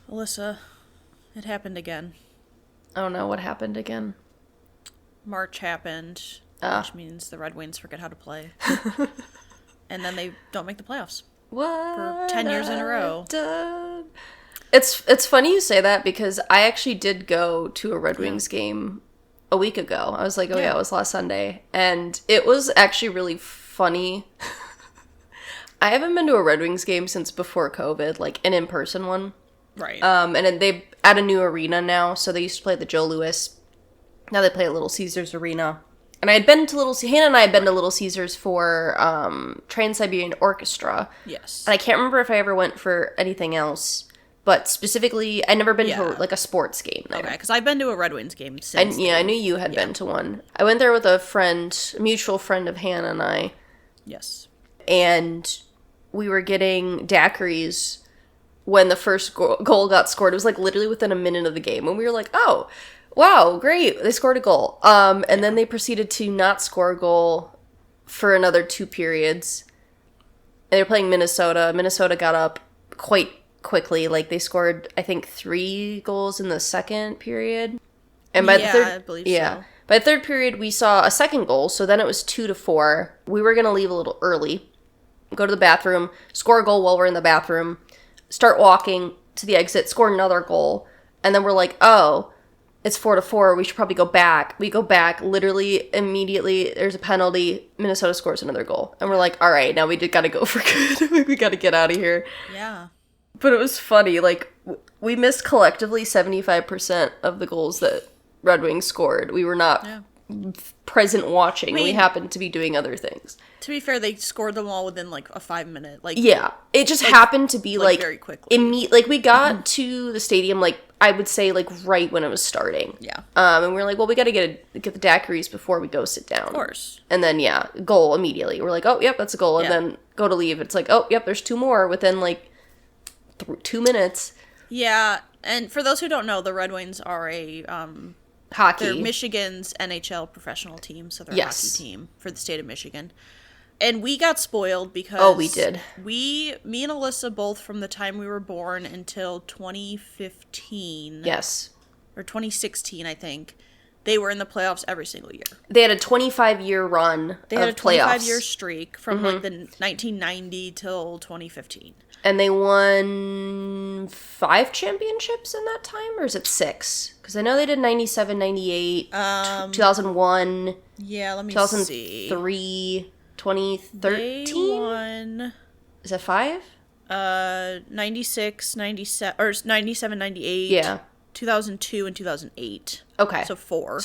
Alyssa, it happened again. I don't know what happened again. March happened, which means the Red Wings forget how to play. And then they don't make the playoffs. What? For 10 years in a row. It's funny you say that because I actually did go to a Red Wings game a week ago. I was like, it was last Sunday. And it was actually really funny. I haven't been to a Red Wings game since before COVID, like an in-person one. Right. And then they at a new arena now, so they used to play at the Joe Louis. Now they play at Little Caesars Arena. And I had been to Hannah and I had been to Little Caesars for Trans-Siberian Orchestra. Yes. And I can't remember if I ever went for anything else. But specifically, I'd never been to, like, a sports game there. Okay, because I've been to a Red Wings game since. I knew you had been to one. I went there with a mutual friend of Hannah and I. Yes. And we were getting daiquiris when the first goal got scored. It was, like, literally within a minute of the game. And we were like, oh, wow, great. They scored a goal. And then they proceeded to not score a goal for another 2 periods. And they were playing Minnesota. Minnesota got up quite quickly. Like, they scored, I think, 3 goals in the second period. And by the third, I believe so. By the third period, we saw a second goal, so then it was 2-4. We were going to leave a little early, go to the bathroom, score a goal while we're in the bathroom, start walking to the exit, score another goal, and then we're like, oh, it's 4-4, we should probably go back. We go back, literally, immediately, there's a penalty, Minnesota scores another goal. And we're like, all right, now we gotta go for good. We gotta get out of here. Yeah. But it was funny, like, we missed collectively 75% of the goals that Red Wings scored. We were not present watching. We happened to be doing other things. To be fair, they scored them all within, like, a 5-minute, like... Yeah. It just happened to be, like very quickly. Like, we got to the stadium, like, I would say, like, right when it was starting. Yeah. And we were like, well, we gotta get the daiquiris before we go sit down. Of course. And then, goal immediately. We're like, oh, yep, that's a goal. And then go to leave. It's like, oh, yep, there's 2 more within, like... 2 minutes. Yeah, and for those who don't know, the Red Wings are a hockey. They're Michigan's NHL professional team, so they're a hockey team for the state of Michigan. And we got spoiled because we did. Me and Alyssa both from the time we were born until 2015. Yes. Or 2016, I think. They were in the playoffs every single year. They had a 25-year run. They had a 25-year streak from like the 1990 till 2015. And they won 5 championships in that time? Or is it 6? Because I know they did 97, 98, 2001. Yeah, let me 2003, 2013? They won... Is that 5? 96, 97, or 97, 98. Yeah. 2002 and 2008. Okay. So 4.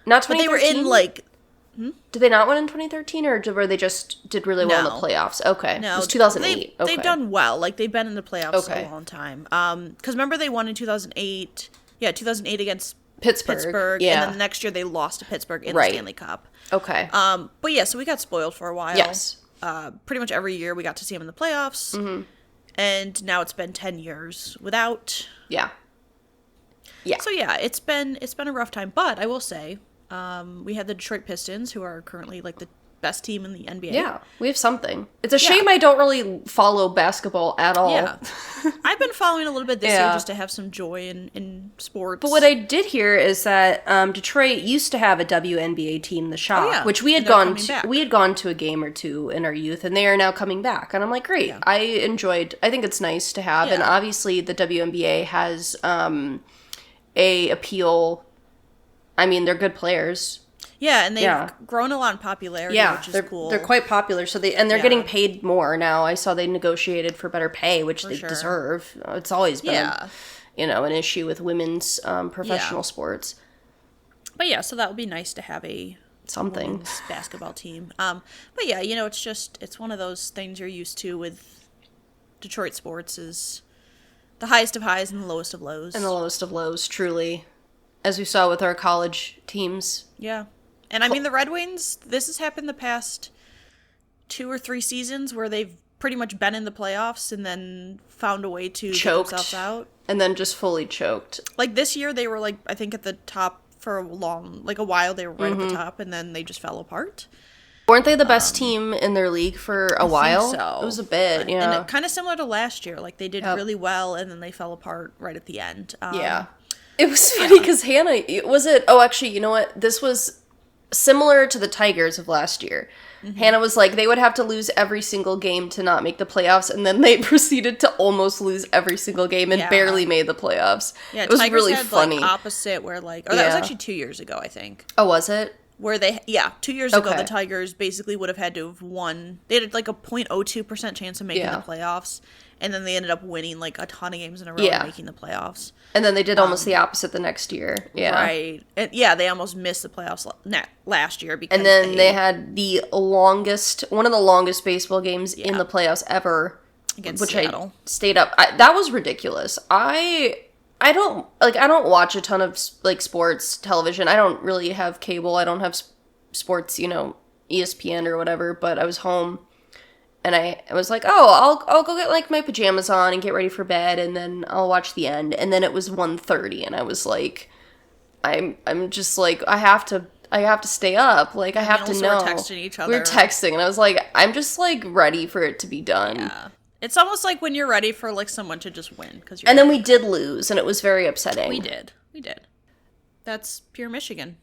Not 2013? But they were in, like... Did they not win in 2013, or were they just did really well in the playoffs? Okay. No. It was 2008. They've done well. Like, they've been in the playoffs a long time. Because remember they won in 2008. Yeah, 2008 against Pittsburgh. Yeah. And then the next year they lost to Pittsburgh in the Stanley Cup. Okay. But yeah, so we got spoiled for a while. Yes. Pretty much every year we got to see them in the playoffs. Mm-hmm. And now it's been 10 years without. Yeah. Yeah. So yeah, it's been a rough time. But I will say... we have the Detroit Pistons, who are currently, like, the best team in the NBA. Yeah, we have something. It's a shame I don't really follow basketball at all. Yeah. I've been following a little bit this year just to have some joy in sports. But what I did hear is that Detroit used to have a WNBA team, the Shock, which we had gone to. We had gone to a game or 2 in our youth, and they are now coming back. And I'm like, great. Yeah. I think it's nice to have. Yeah. And obviously the WNBA has a appeal. I mean, they're good players. Yeah, and they've grown a lot in popularity, which is cool. They're quite popular, so they're getting paid more now. I saw they negotiated for better pay, which they deserve. It's always been an issue with women's professional sports. But yeah, so that would be nice to have a women's basketball team. But yeah, it's one of those things you're used to with Detroit sports is the highest of highs and the lowest of lows. And the lowest of lows, truly. As we saw with our college teams. Yeah. And I mean, the Red Wings, this has happened the past 2 or 3 seasons where they've pretty much been in the playoffs and then found a way to get themselves out. And then just fully choked. Like this year, they were like, I think at the top for a while, they were right at the top and then they just fell apart. Weren't they the best team in their league for a while? Think so. It was a bit, yeah. And kind of similar to last year. Like, they did really well, and then they fell apart right at the end. Yeah. It was funny because Hannah, actually, you know what? This was similar to the Tigers of last year. Mm-hmm. Hannah was like, they would have to lose every single game to not make the playoffs, and then they proceeded to almost lose every single game and barely made the playoffs. Yeah, it was Tigers really funny. Like, opposite, where that was actually 2 years ago, I think. Oh, was it? Where 2 years ago, the Tigers basically would have had to have won. They had like a 0.02% chance of making the playoffs, and then they ended up winning like a ton of games in a row and making the playoffs. And then they did almost the opposite the next year. Yeah. Right. And, they almost missed the playoffs last year. Because and then they had one of the longest baseball games in the playoffs ever. Against Seattle. I stayed up. That was ridiculous. I don't watch a ton of like sports television. I don't really have cable. I don't have sports, ESPN or whatever, but I was home and I was like, "Oh, I'll go get like my pajamas on and get ready for bed and then I'll watch the end." And then it was 1:30 and I was like I'm just like I have to stay up. Like I have to know. We're texting each other. We were texting and I was like I'm just like ready for it to be done. Yeah. It's almost like when you're ready for, like, someone to just win. And then we did lose, and it was very upsetting. We did. That's pure Michigan.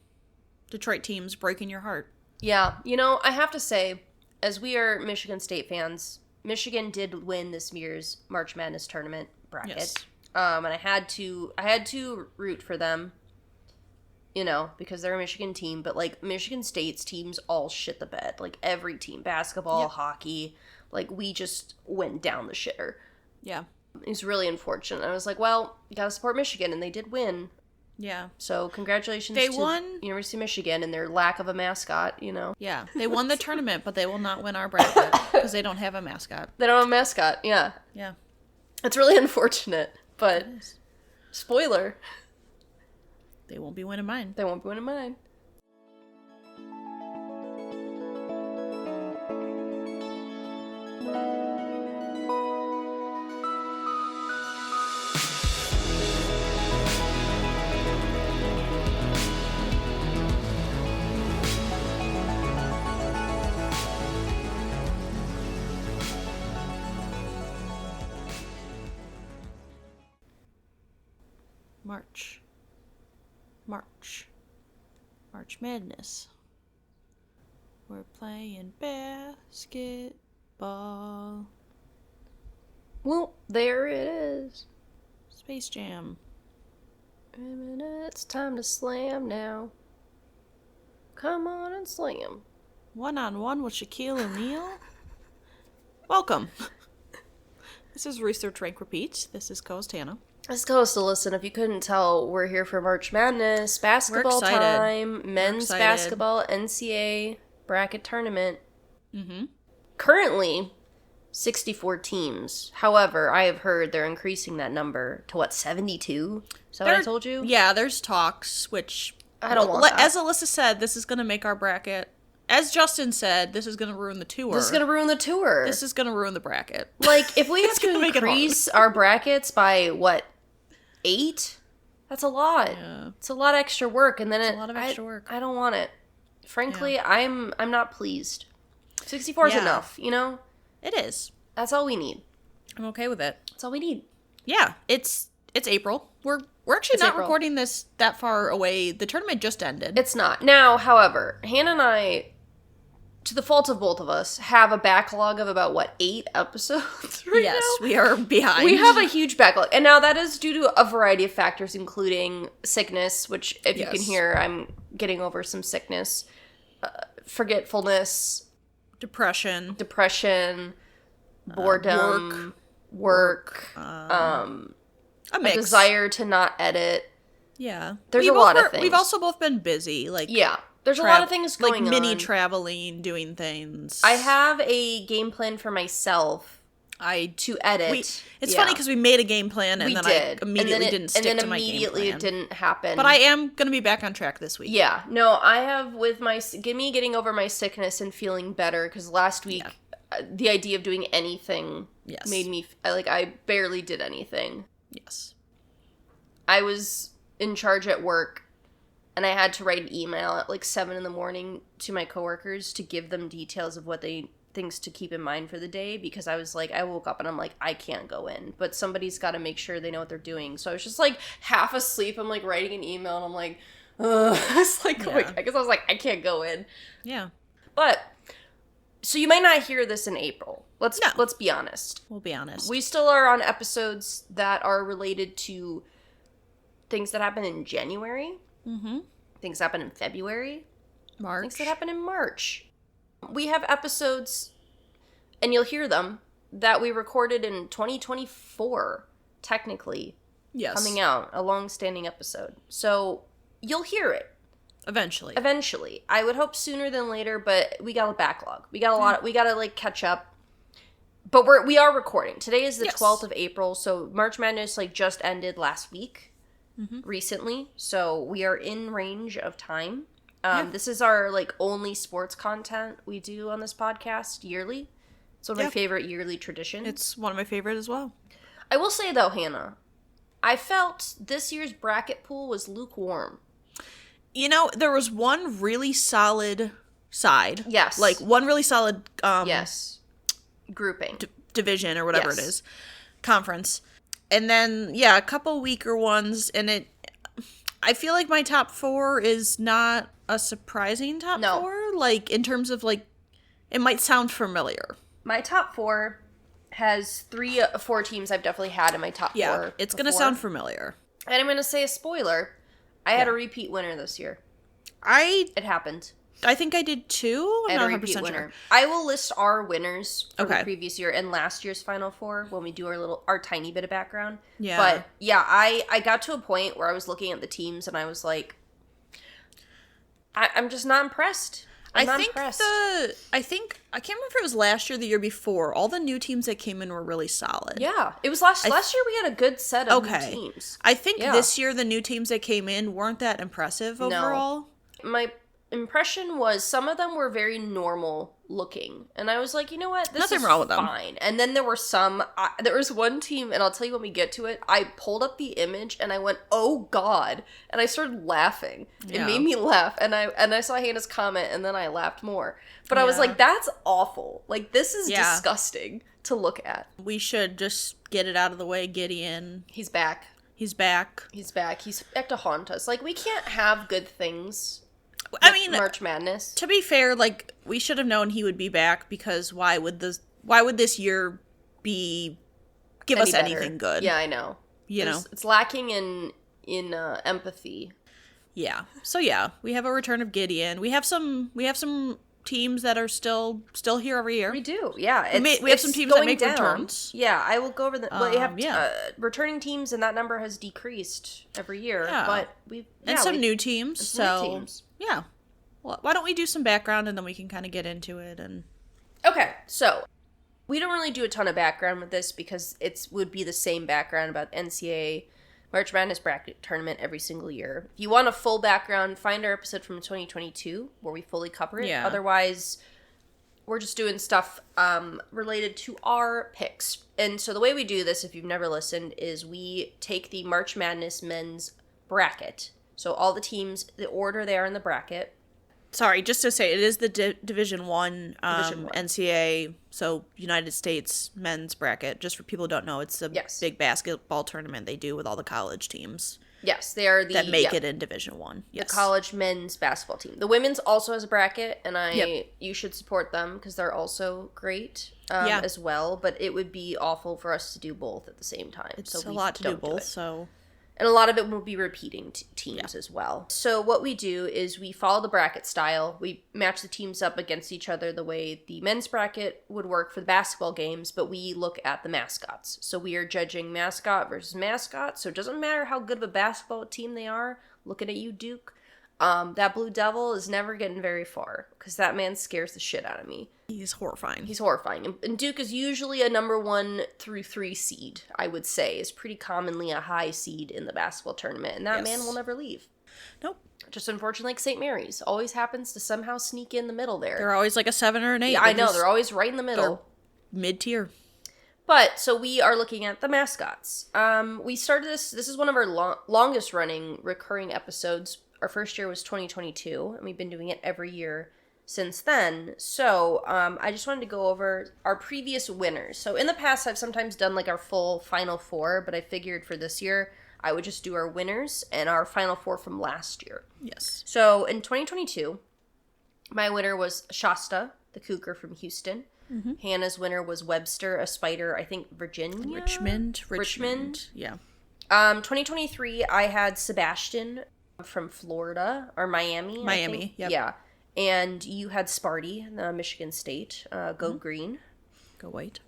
Detroit teams breaking your heart. Yeah. I have to say, as we are Michigan State fans, Michigan did win this year's March Madness tournament bracket. Yes. And I had to root for them, because they're a Michigan team. But, like, Michigan State's teams all shit the bed. Like, every team. Basketball, hockey. Like, we just went down the shitter. Yeah. It was really unfortunate. I was like, well, you gotta support Michigan, and they did win. Yeah. So, congratulations to University of Michigan and their lack of a mascot, Yeah. They won the tournament, but they will not win our bracket because they don't have a mascot. They don't have a mascot, yeah. Yeah. It's really unfortunate, but spoiler. They won't be winning mine. March Madness. We're playing basketball. Well, there it is. Space Jam. It's time to slam now. Come on and slam. 1-on-1 with Shaquille O'Neal. Welcome. This is Research Rank Repeats. This is co-host Hannah. This is co-host Alyssa. If you couldn't tell, we're here for March Madness, basketball time, men's basketball, NCAA bracket tournament. Mm-hmm. Currently, 64 teams. However, I have heard they're increasing that number to, 72? Is that what I told you? Yeah, there's talks, which... I don't want that. As Alyssa said, this is going to make our bracket... As Justin said, this is going to ruin the tour. This is going to ruin the tour. This is going to ruin the bracket. Like, if we have to increase our brackets by, 8? That's a lot. Yeah. It's a lot of extra work, and then it's a lot of extra work. I don't want it. Frankly, I'm not pleased. 64 is enough, It is. That's all we need. I'm okay with it. That's all we need. Yeah, it's April. We're actually not recording this that far away. The tournament just ended. It's not. Now, however, Hannah and I, to the fault of both of us, have a backlog of about, 8 episodes right now? Yes, we are behind. We have a huge backlog. And now that is due to a variety of factors, including sickness, which, if you can hear, I'm getting over some sickness, forgetfulness, depression, boredom, work, a mix. A desire to not edit. Yeah. There's a lot of things. We've also both been busy. There's a lot of things going on. Like mini traveling, doing things. I have a game plan for myself to edit. It's funny because we made a game plan and I immediately didn't stick to my game plan. And then immediately it didn't happen. But I am going to be back on track this week. Yeah. No, I have with me getting over my sickness and feeling better because last week the idea of doing anything made me I barely did anything. Yes. I was in charge at work And I had to write an email at like 7 in the morning to my coworkers to give them details of what things to keep in mind for the day, because I was like, I woke up and I'm like, I can't go in, but somebody's got to make sure they know what they're doing. So I was just like half asleep. I'm like writing an email and I'm like, it's like, I guess I was like, I can't go in. Yeah. But so you might not hear this in April. Let's be honest. We'll be honest. We still are on episodes that are related to things that happen in January. Mm-hmm. Things happen in February. March. Things that happen in March. We have episodes, and you'll hear them, that we recorded in 2024, technically. Yes. Coming out. A long-standing episode. So you'll hear it. Eventually. I would hope sooner than later, but we got a backlog. We got a lot. We got to, like, catch up. But we are recording. Today is the 12th of April, so March Madness, like, just ended last week. Recently. So we are in range of time. This is our, like, only sports content we do on this podcast yearly. It's one of my favorite yearly traditions. It's one of my favorite as well. I will say, though, Hannah, I felt this year's bracket pool was lukewarm. You know, there was one really solid side. Yes. Like, one really solid grouping. Division or whatever it is. Conference. And then, a couple weaker ones. And I feel like my top 4 is not a surprising top 4. Like, in terms of, like, it might sound familiar. My top 4 has 4 teams I've definitely had in my top 4. Yeah, it's going to sound familiar. And I'm going to say a spoiler. I had a repeat winner this year. It happened. I think I did too. I'm not 100% sure. I will list our winners from the previous year and last year's Final Four when we do our tiny bit of background. Yeah. But yeah, I got to a point where I was looking at the teams and I was like, I'm just not impressed. I can't remember if it was last year or the year before. All the new teams that came in were really solid. Yeah. It was last year we had a good set of new teams. I think this year the new teams that came in weren't that impressive overall. No. My impression was some of them were very normal looking. And I was like, you know what? This is wrong with fine. Them. And then there were there was one team, and I'll tell you when we get to it, I pulled up the image and I went, oh God. And I started laughing. It made me laugh. And I saw Hannah's comment and then I laughed more. But I was like, that's awful. Like, this is disgusting to look at. We should just get it out of the way. Gideon. He's back. He's back. He's back to haunt us. Like, we can't have good things. I mean, March Madness. To be fair, like, we should have known he would be back, because why would this year give us anything good? Yeah, I know. It's lacking in empathy. Yeah. So we have a return of Gideon. We have some teams that are still here every year. We do. Yeah. We have some teams that make returns. Yeah, I will go over you have returning teams, and that number has decreased every year. Yeah. But some new teams. Yeah. Well, why don't we do some background and then we can kind of get into it? And okay, so we don't really do a ton of background with this because it would be the same background about NCAA March Madness bracket tournament every single year. If you want a full background, find our episode from 2022 where we fully cover it. Yeah. Otherwise, we're just doing stuff related to our picks. And so the way we do this, if you've never listened, is we take the March Madness men's bracket. So all the teams, the order they are in the bracket. Sorry, just to say, it is the Division I NCAA, so United States men's bracket. Just for people who don't know, it's a big basketball tournament they do with all the college teams. Yes, they are that make it in Division I. Yes. The college men's basketball team. The women's also has a bracket, and you should support them because they're also great as well. But it would be awful for us to do both at the same time. It's a lot to do both, so... And a lot of it will be repeating teams as well. So what we do is we follow the bracket style. We match the teams up against each other the way the men's bracket would work for the basketball games, but we look at the mascots. So we are judging mascot versus mascot. So it doesn't matter how good of a basketball team they are. Looking at you, Duke. That Blue Devil is never getting very far because that man scares the shit out of me. He's horrifying. And Duke is usually a number 1 through 3 seed, I would say, is pretty commonly a high seed in the basketball tournament. And that man will never leave. Nope. Just unfortunately, like St. Mary's always happens to somehow sneak in the middle there. They're always like a 7 or an 8. Yeah, I know. They're always right in the middle. Mid-tier. But, so we are looking at the mascots. We started this is one of our longest running recurring episodes. our first year was 2022, and we've been doing it every year since then. So I just wanted to go over our previous winners. So in the past, I've sometimes done like our full Final Four, but I figured for this year, I would just do our winners and our Final Four from last year. Yes. So in 2022, my winner was Shasta, the cougar from Houston. Mm-hmm. Hannah's winner was Webster, a Spider, I think Virginia? Richmond. Yeah. 2023, I had Sebastian from Florida, or Miami. Miami, yep. Yeah. And you had Sparty, Michigan State. Go green. Go white.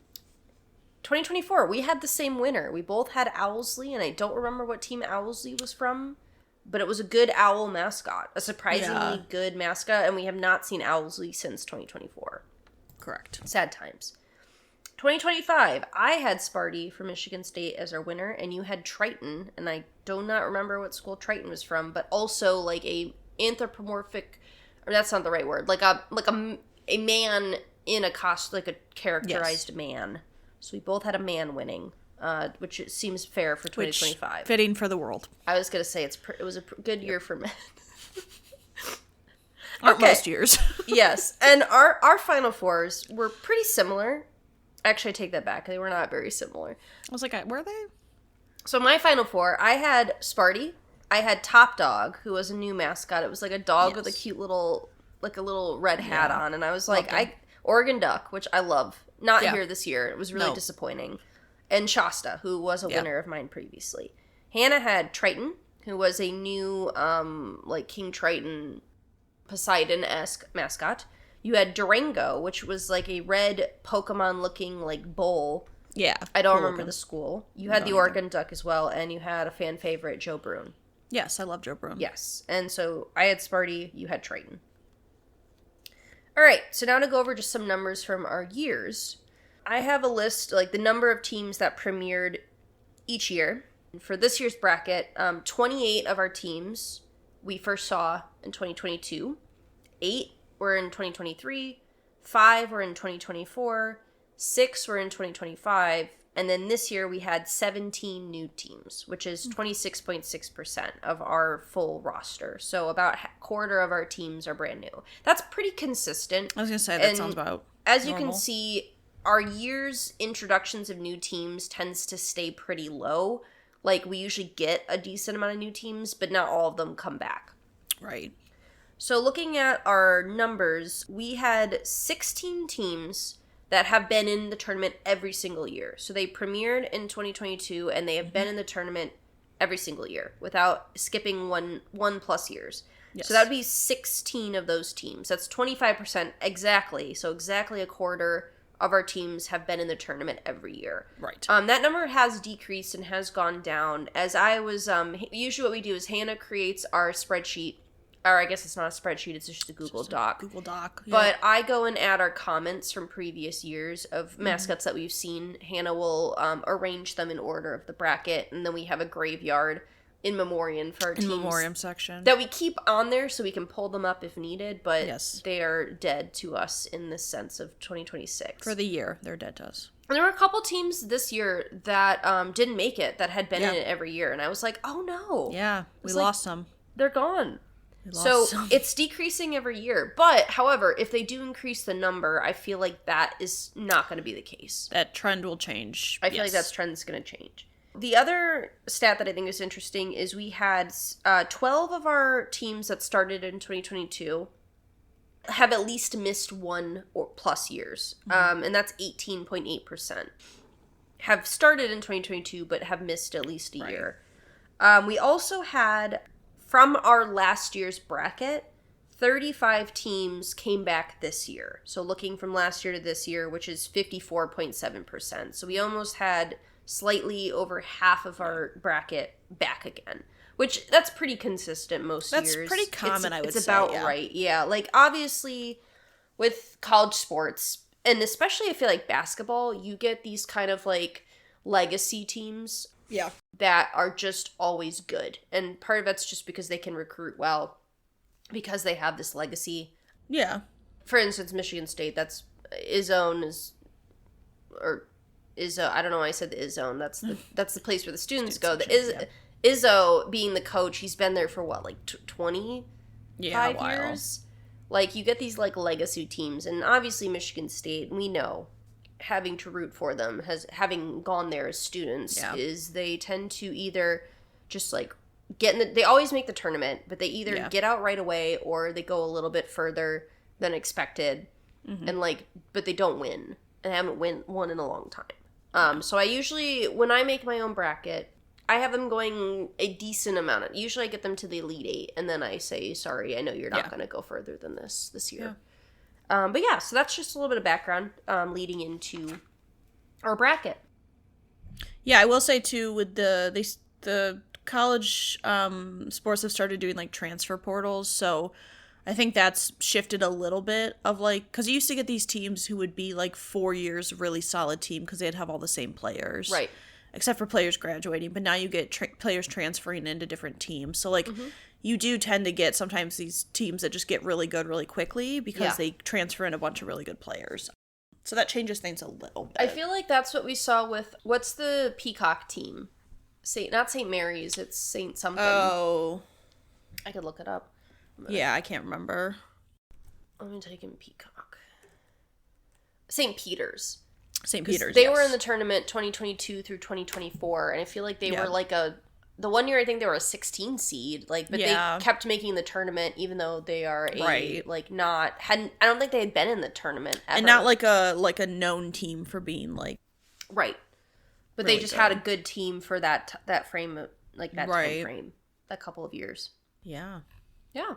2024, we had the same winner. We both had Owlsley, and I don't remember what team Owlsley was from, but it was a good owl mascot. A surprisingly good mascot, and we have not seen Owlsley since 2024. Correct. Sad times. 2025, I had Sparty from Michigan State as our winner, and you had Triton, and I do not remember what school Triton was from, but also like a anthropomorphic, or that's not the right word, like a man in a costume, like a characterized man. So we both had a man winning, which it seems fair for 2025. Which, fitting for the world. I was gonna say it was a good year for men. Most years. Yes, and our Final Fours were pretty similar. Actually, I take that back. They were not very similar. I was like, were they? So my Final Four, I had Sparty. I had Top Dog, who was a new mascot. It was like a dog with a cute little, like a little red hat on. And I was like, Oregon Duck, which I love. Not here this year. It was really disappointing. And Shasta, who was a winner of mine previously. Hannah had Triton, who was a new, like King Triton, Poseidon-esque mascot. You had Durango, which was like a red Pokemon-looking like bull. Yeah. I don't remember the school. You had the Oregon Duck as well, and you had a fan favorite, Joe Brune. Yes, I love Joe Brune. Yes. And so I had Sparty, you had Triton. All right, so now to go over just some numbers from our years. I have a list, like the number of teams that premiered each year. For this year's bracket, 28 of our teams we first saw in 2022. 8 were in 2023, 5 were in 2024, 6 were in 2025, and then this year we had 17 new teams, which is 26.6% of our full roster. So about a quarter of our teams are brand new. That's pretty consistent. I was going to say, that sounds about as normal. You can see, our year's introductions of new teams tends to stay pretty low. Like, we usually get a decent amount of new teams, but not all of them come back. Right. So looking at our numbers, we had 16 teams that have been in the tournament every single year. So they premiered in 2022, and they have been in the tournament every single year without skipping one plus years. Yes. So that would be 16 of those teams. That's 25% exactly. So exactly a quarter of our teams have been in the tournament every year. Right. That number has decreased and has gone down. As I was, usually what we do is Hannah creates our spreadsheet. Or I guess it's not a spreadsheet, it's just a Google Doc. Google Doc. Yeah. But I go and add our comments from previous years of mascots that we've seen. Hannah will arrange them in order of the bracket, and then we have a graveyard in memoriam for our teams. In memoriam section. That we keep on there so we can pull them up if needed, but yes, they are dead to us in the sense of 2026. For the year, they're dead to us. And there were a couple teams this year that didn't make it, that had been in it every year, and I was like, oh no. Yeah, we lost some. They're gone. So it's decreasing every year. But, however, if they do increase the number, I feel like that is not going to be the case. That trend will change. I feel like that trend's going to change. The other stat that I think is interesting is we had 12 of our teams that started in 2022 have at least missed 1 or plus years. And that's 18.8%. Have started in 2022 but have missed at least a year. We also had, from our last year's bracket, 35 teams came back this year. So looking from last year to this year, which is 54.7%. So we almost had slightly over half of our bracket back again. Which, that's pretty consistent most years. That's pretty common, I would say. It's about right, yeah. Like, obviously, with college sports, and especially I feel like basketball, you get these kind of, like, legacy teams. Yeah. That are just always good. And part of that's just because they can recruit well, because they have this legacy. Yeah. For instance, Michigan State, that's I don't know why I said the Izzone. That's the place where the students go. Izzo being the coach, he's been there for what, like 20? Yeah, a 5 while. years? Like, you get these, like, legacy teams, and obviously Michigan State, we know, having to root for them, having gone there as students, is they tend to either just, like, they always make the tournament, but they either get out right away, or they go a little bit further than expected, and, like, but they don't win, and haven't won in a long time. So I usually, when I make my own bracket, I have them going a decent amount. Usually I get them to the Elite Eight, and then I say, sorry, I know you're not going to go further than this year. Yeah. But yeah, so that's just a little bit of background leading into our bracket. Yeah, I will say, too, with the college sports have started doing, like, transfer portals, so I think that's shifted a little bit of, like, because you used to get these teams who would be, like, 4 years really solid team because they'd have all the same players. Right. Except for players graduating, but now you get players transferring into different teams. So, like, you do tend to get sometimes these teams that just get really good really quickly because they transfer in a bunch of really good players. So that changes things a little bit. I feel like that's what we saw with, what's the Peacock team? Not St. Mary's, it's St. something. Oh. I could look it up. Yeah, I can't remember. I'm going to take in Peacock. St. Peter's. St. Peter's, They were in the tournament 2022 through 2024, and I feel like they were like the one year I think they were a 16 seed, like, but they kept making the tournament even though they are I don't think they had been in the tournament ever. And not like a known team for being like right. But really they just had a good team for that frame, like that time frame, that couple of years. Yeah. Yeah.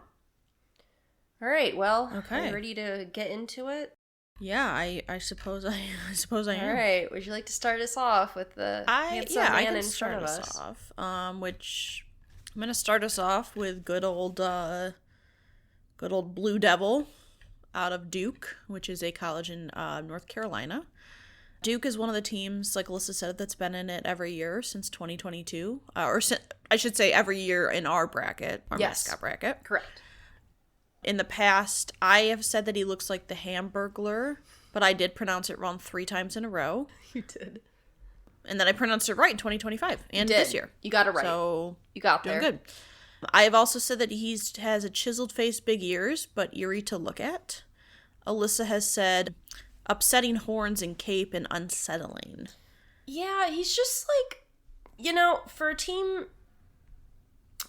All right, well, are you ready to get into it? Yeah, I suppose I am. All right, would you like to start us off with the handsome man in front of us? Which I'm gonna start us off with good old Blue Devil out of Duke, which is a college in North Carolina. Duke is one of the teams, like Alyssa said, that's been in it every year since 2022, I should say every year in our bracket, our mascot bracket. Correct. In the past, I have said that he looks like the Hamburglar, but I did pronounce it wrong 3 times in a row. You did. And then I pronounced it right in 2025 and this year. You got it right. So you got there. Doing good. I have also said that he has a chiseled face, big ears, but eerie to look at. Alyssa has said upsetting horns and cape and unsettling. Yeah, he's just like, for a team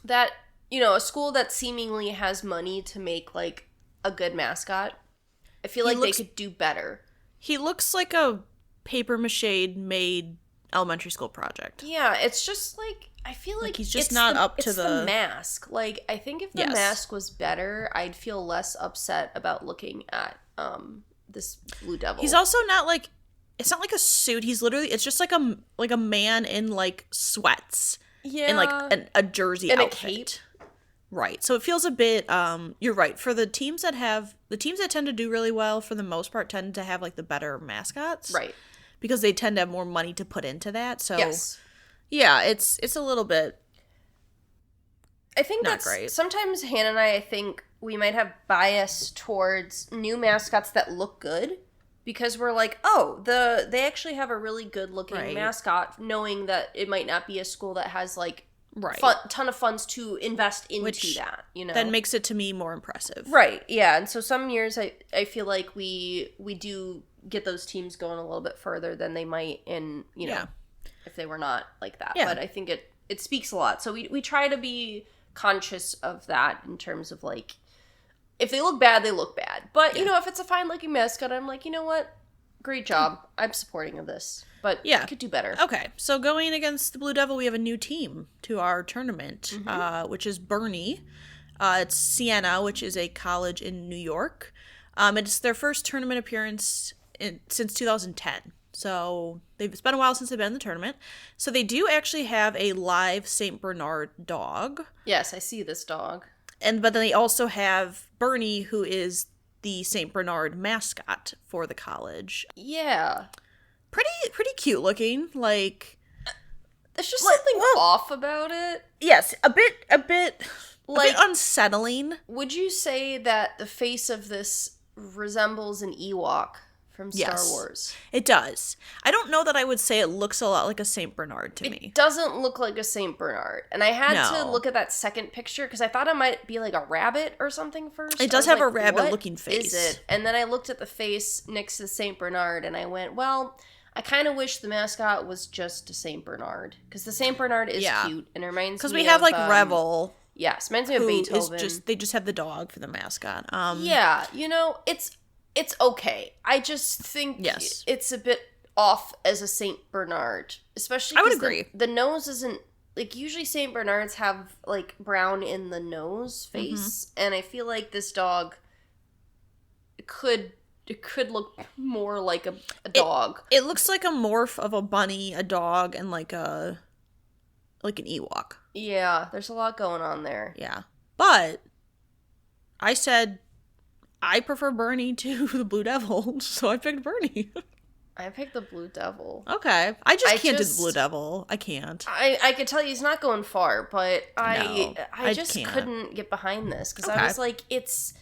that... a school that seemingly has money to make, like, a good mascot, I feel like they could do better. He looks like a papier-mâché made elementary school project. Yeah, it's just, like, I feel like he's just not up to the mask. Like, I think if the mask was better, I'd feel less upset about looking at this Blue Devil. He's also not, like, it's not like a suit. He's literally, it's just like a man in, like, sweats. Yeah. And, like, a jersey and outfit. A cape. Right. So it feels a bit, you're right. For the teams that tend to do really well, for the most part, tend to have, like, the better mascots. Right. Because they tend to have more money to put into that. So, yes. Yeah, it's a little bit I think not that's great. Sometimes Hannah and I think we might have bias towards new mascots that look good. Because we're like, oh, they actually have a really good-looking mascot, knowing that it might not be a school that has, like, ton of funds to invest into that, That makes it, to me, more impressive. Right, yeah. And so some years I feel like we do get those teams going a little bit further than they might if they were not like that. Yeah. But I think it speaks a lot. So we try to be conscious of that in terms of, like, if they look bad, they look bad. But, if it's a fine-looking mascot, I'm like, you know what? Great job. I'm supporting of this. But you could do better. Okay, so going against the Blue Devil, we have a new team to our tournament, which is Bernie. It's Siena, which is a college in New York. It's their first tournament appearance since 2010. So it's been a while since they've been in the tournament. So they do actually have a live St. Bernard dog. Yes, I see this dog. But then they also have Bernie, who is the St. Bernard mascot for the college. Yeah. Pretty cute looking. Like, there's just something off about it. Yes, a bit unsettling. Would you say that the face of this resembles an Ewok from Star Yes. Wars. It does. I don't know that I would say it looks a lot like a Saint Bernard to me. It doesn't look like a Saint Bernard. And I had to No. look at that second picture because I thought it might be like a rabbit or something first. It does I was have a like, rabbit-looking what face. is it? And then I looked at the face next to the Saint Bernard and I went, well, I kind of wish the mascot was just a Saint Bernard. Because the Saint Bernard is cute and it reminds me because we have of, like Revel. Yes, reminds me of Who Beethoven. is they just have the dog for the mascot. Yeah, you know, it's okay. I just think it's a bit off as a Saint Bernard, especially. I would agree. The nose isn't like usually Saint Bernards have like brown in the nose face, and I feel like this dog could look more like a dog. It looks like a morph of a bunny, a dog, and like an Ewok. Yeah, there's a lot going on there. Yeah, but I said I prefer Bernie to the Blue Devil, so I picked Bernie. I picked the Blue Devil. Okay, I can't do the Blue Devil. I can't. I could tell you he's not going far, but I just can't. couldn't get behind this because Okay. I was like, it's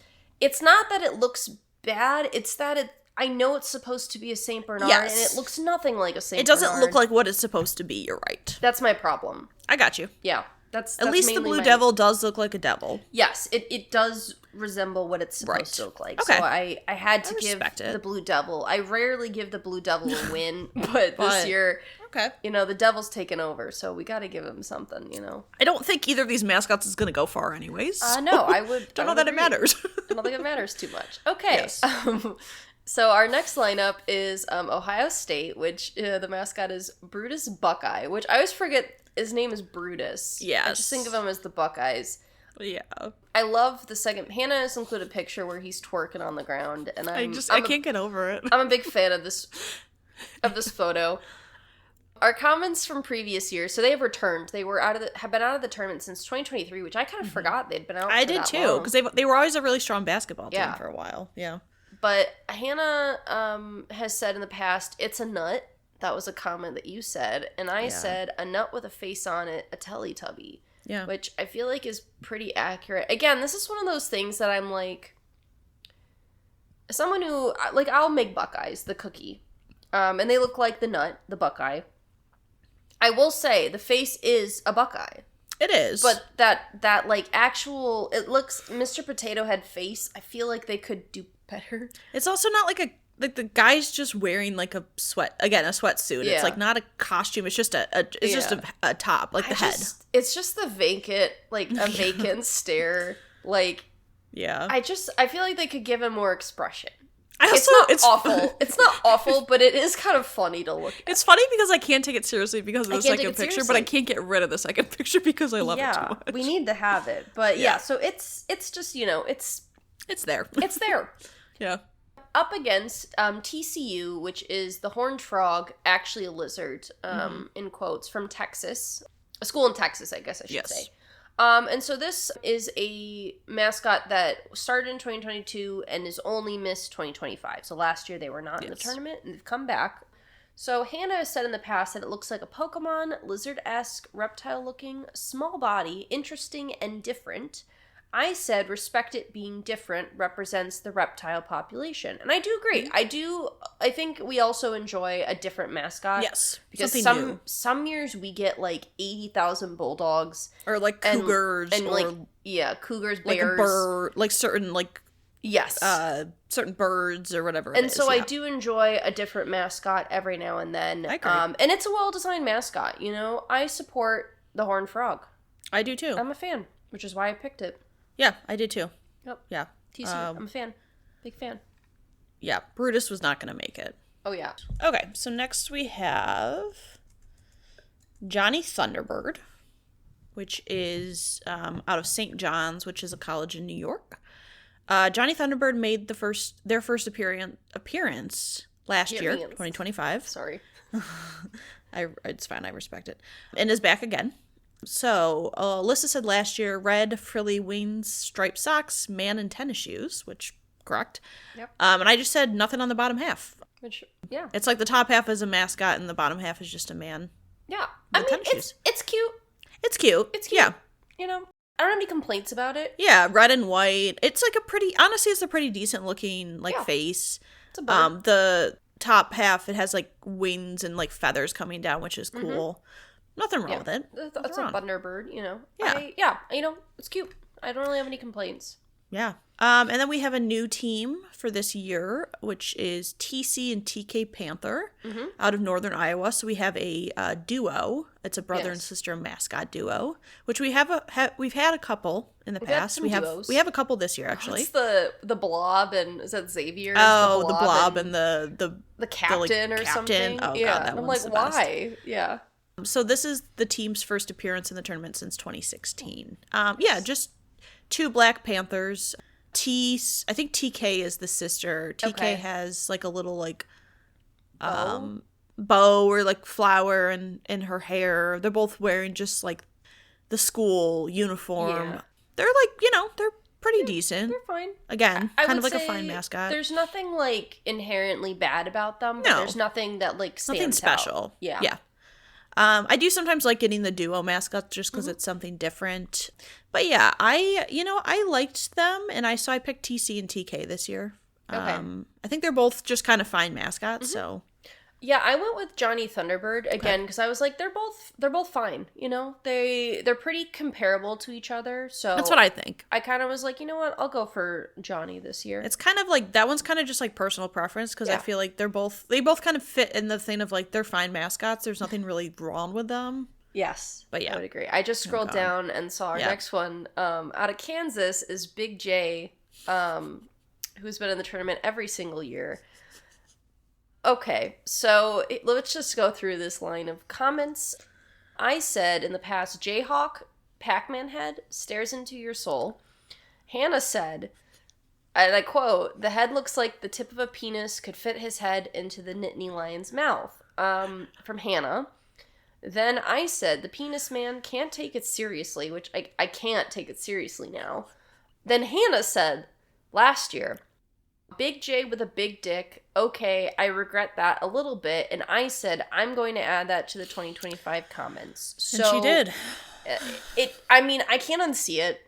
not that it looks bad, it's that I know it's supposed to be a Saint Bernard, and it looks nothing like a Saint Bernard. It doesn't look like what it's supposed to be. You're right. That's my problem. I got you. Yeah, that's At least the mainly Blue Devil does look like a devil. Yes, it does resemble what it's supposed to look like. Okay. So I had to give respect it. the Blue Devil. I rarely give the Blue Devil a win, but this year, okay, you know, the Devil's taken over, so we got to give him something, you know. I don't think either of these mascots is going to go far, anyways. No, I would. Don't know that it matters. I don't think it matters too much. Okay. Yes. So our next lineup is Ohio State, which the mascot is Brutus Buckeye, which I always forget his name is Brutus. Yes. I just think of him as the Buckeyes. Yeah. I love the second. Hannah has included a picture where he's twerking on the ground, and I can't get over it. I'm a big fan of this photo. Our comments from previous years, so they have returned. They have been out of the tournament since 2023, which I kind of forgot they'd been out. I did too, because they were always a really strong basketball team Yeah. for a while. Yeah. But Hannah has said in the past, it's a nut. That was a comment that you said. And I said, a nut with a face on it, a Teletubby. Yeah. Which I feel like is pretty accurate. Again, this is one of those things that I'm like, someone who, like, I'll make Buckeyes, the cookie. And they look like the nut, the Buckeye. I will say, the face is a Buckeye. It is. But that like, actual, it looks, Mr. Potato Head face, I feel like they could do better. It's also not like the guy's just wearing like a sweatsuit. Yeah. It's like not a costume. It's just just a top, like the head. It's just the vacant, like a vacant stare. Like, yeah. I feel like they could give him more expression. It's awful. It's not awful, but it is kind of funny to look at. It's funny because I can't take it seriously because of the second picture, but I can't get rid of the second picture because I love it too much. We need to have it. But so it's just, you know, it's there. It's there. Yeah. Up against TCU, which is the horned frog, actually a lizard, in quotes, from Texas. A school in Texas, I guess I should say. And so this is a mascot that started in 2022 and is only missed 2025. So last year they were not in the tournament, and they've come back. So Hannah has said in the past that it looks like a Pokemon, lizard-esque, reptile-looking, small body, interesting and different. I said respect it being different represents the reptile population. And I do agree. I think we also enjoy a different mascot. Yes. Because something some years we get like 80,000 bulldogs. or like cougars and or like, cougars, like bears. a bird, like certain like yes. certain birds or whatever it and is. so I do enjoy a different mascot every now and then. I agree. And it's a well-designed mascot, you know. I support the horned frog. I do too. I'm a fan, which is why I picked it. Yeah, I did too. Yep. Yeah. TC, I'm a fan. Big fan. Yeah, Brutus was not going to make it. Oh, yeah. Okay, so next we have Johnny Thunderbird, which is out of St. John's, which is a college in New York. Johnny Thunderbird made their first appearance last year, 2025. Sorry. It's fine, I respect it. And is back again. So, Alyssa said last year, red frilly wings, striped socks, man in tennis shoes, which, correct. Yep. And I just said nothing on the bottom half. Which, yeah. It's like the top half is a mascot and the bottom half is just a man. Yeah. With tennis shoes. It's cute. It's cute. It's cute. Yeah. You know, I don't have any complaints about it. Yeah, red and white. It's like it's a pretty decent looking, face. It's a bird. The top half, it has like wings and like feathers coming down, which is cool. Nothing wrong with it. That's a thunderbird, Yeah. It's cute. I don't really have any complaints. Yeah. And then we have a new team for this year, which is TC and TK Panther out of Northern Iowa. So we have a duo. It's a brother and sister Mascot duo, which we've had a couple in the past. We have a couple this year actually. It's the Blob and is that Xavier? Oh, the Blob and the captain or something. Oh yeah. God, that I'm one's like, the best. why? Yeah. So this is the team's first appearance in the tournament since 2016. Just 2 Black Panthers. I think TK is the sister. TK has like a little like bow or like flower in her hair. They're both wearing just like the school uniform. Yeah. They're like, they're pretty decent. They're fine. Again, I kind of would like a say fine mascot. There's nothing like inherently bad about them. But No. There's nothing that like stands Nothing special. out. Yeah. Yeah. I do sometimes like getting the duo mascots just because it's something different. But yeah, I liked them, and I picked TC and TK this year. Okay. I think they're both just kind of fine mascots. So Yeah, I went with Johnny Thunderbird again because I was like, they're both fine. They're pretty comparable to each other. So that's what I think. I kind of was like, you know what, I'll go for Johnny this year. It's kind of like that one's kind of just like personal preference because I feel like they both kind of fit in the thing of like they're fine mascots. There's nothing really wrong with them. Yes, but yeah, I would agree. I just scrolled down and saw our next one. Out of Kansas is Big J, who's been in the tournament every single year. Okay, so let's just go through this line of comments. I said in the past, Jayhawk, Pac-Man head, stares into your soul. Hannah said, and I quote, the head looks like the tip of a penis could fit his head into the Nittany Lion's mouth. From Hannah. Then I said, the penis man can't take it seriously, which I can't take it seriously now. Then Hannah said, last year, Big J with a big dick. Okay, I regret that a little bit. And I said, I'm going to add that to the 2025 comments. So and she did. I can't unsee it.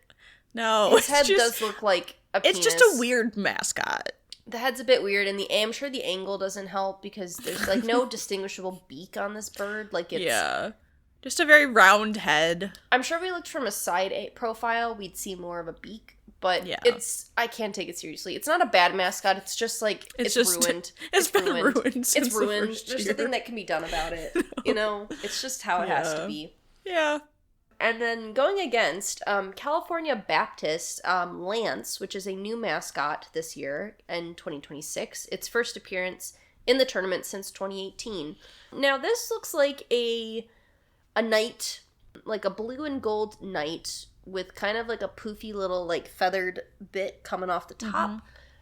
No. His head does look like a penis. It's just a weird mascot. The head's a bit weird, and I'm sure the angle doesn't help because there's like no distinguishable beak on this bird. Like it's just a very round head. I'm sure if we looked from a side profile, we'd see more of a beak. But I can't take it seriously. It's not a bad mascot. It's just like it's ruined. It's ruined. It's ruined. There's nothing that can be done about it. No. It's just how it has to be. Yeah. And then going against California Baptist, Lance, which is a new mascot this year in 2026. Its first appearance in the tournament since 2018. Now this looks like a knight, like a blue and gold knight with kind of like a poofy little like feathered bit coming off the top. Mm-hmm.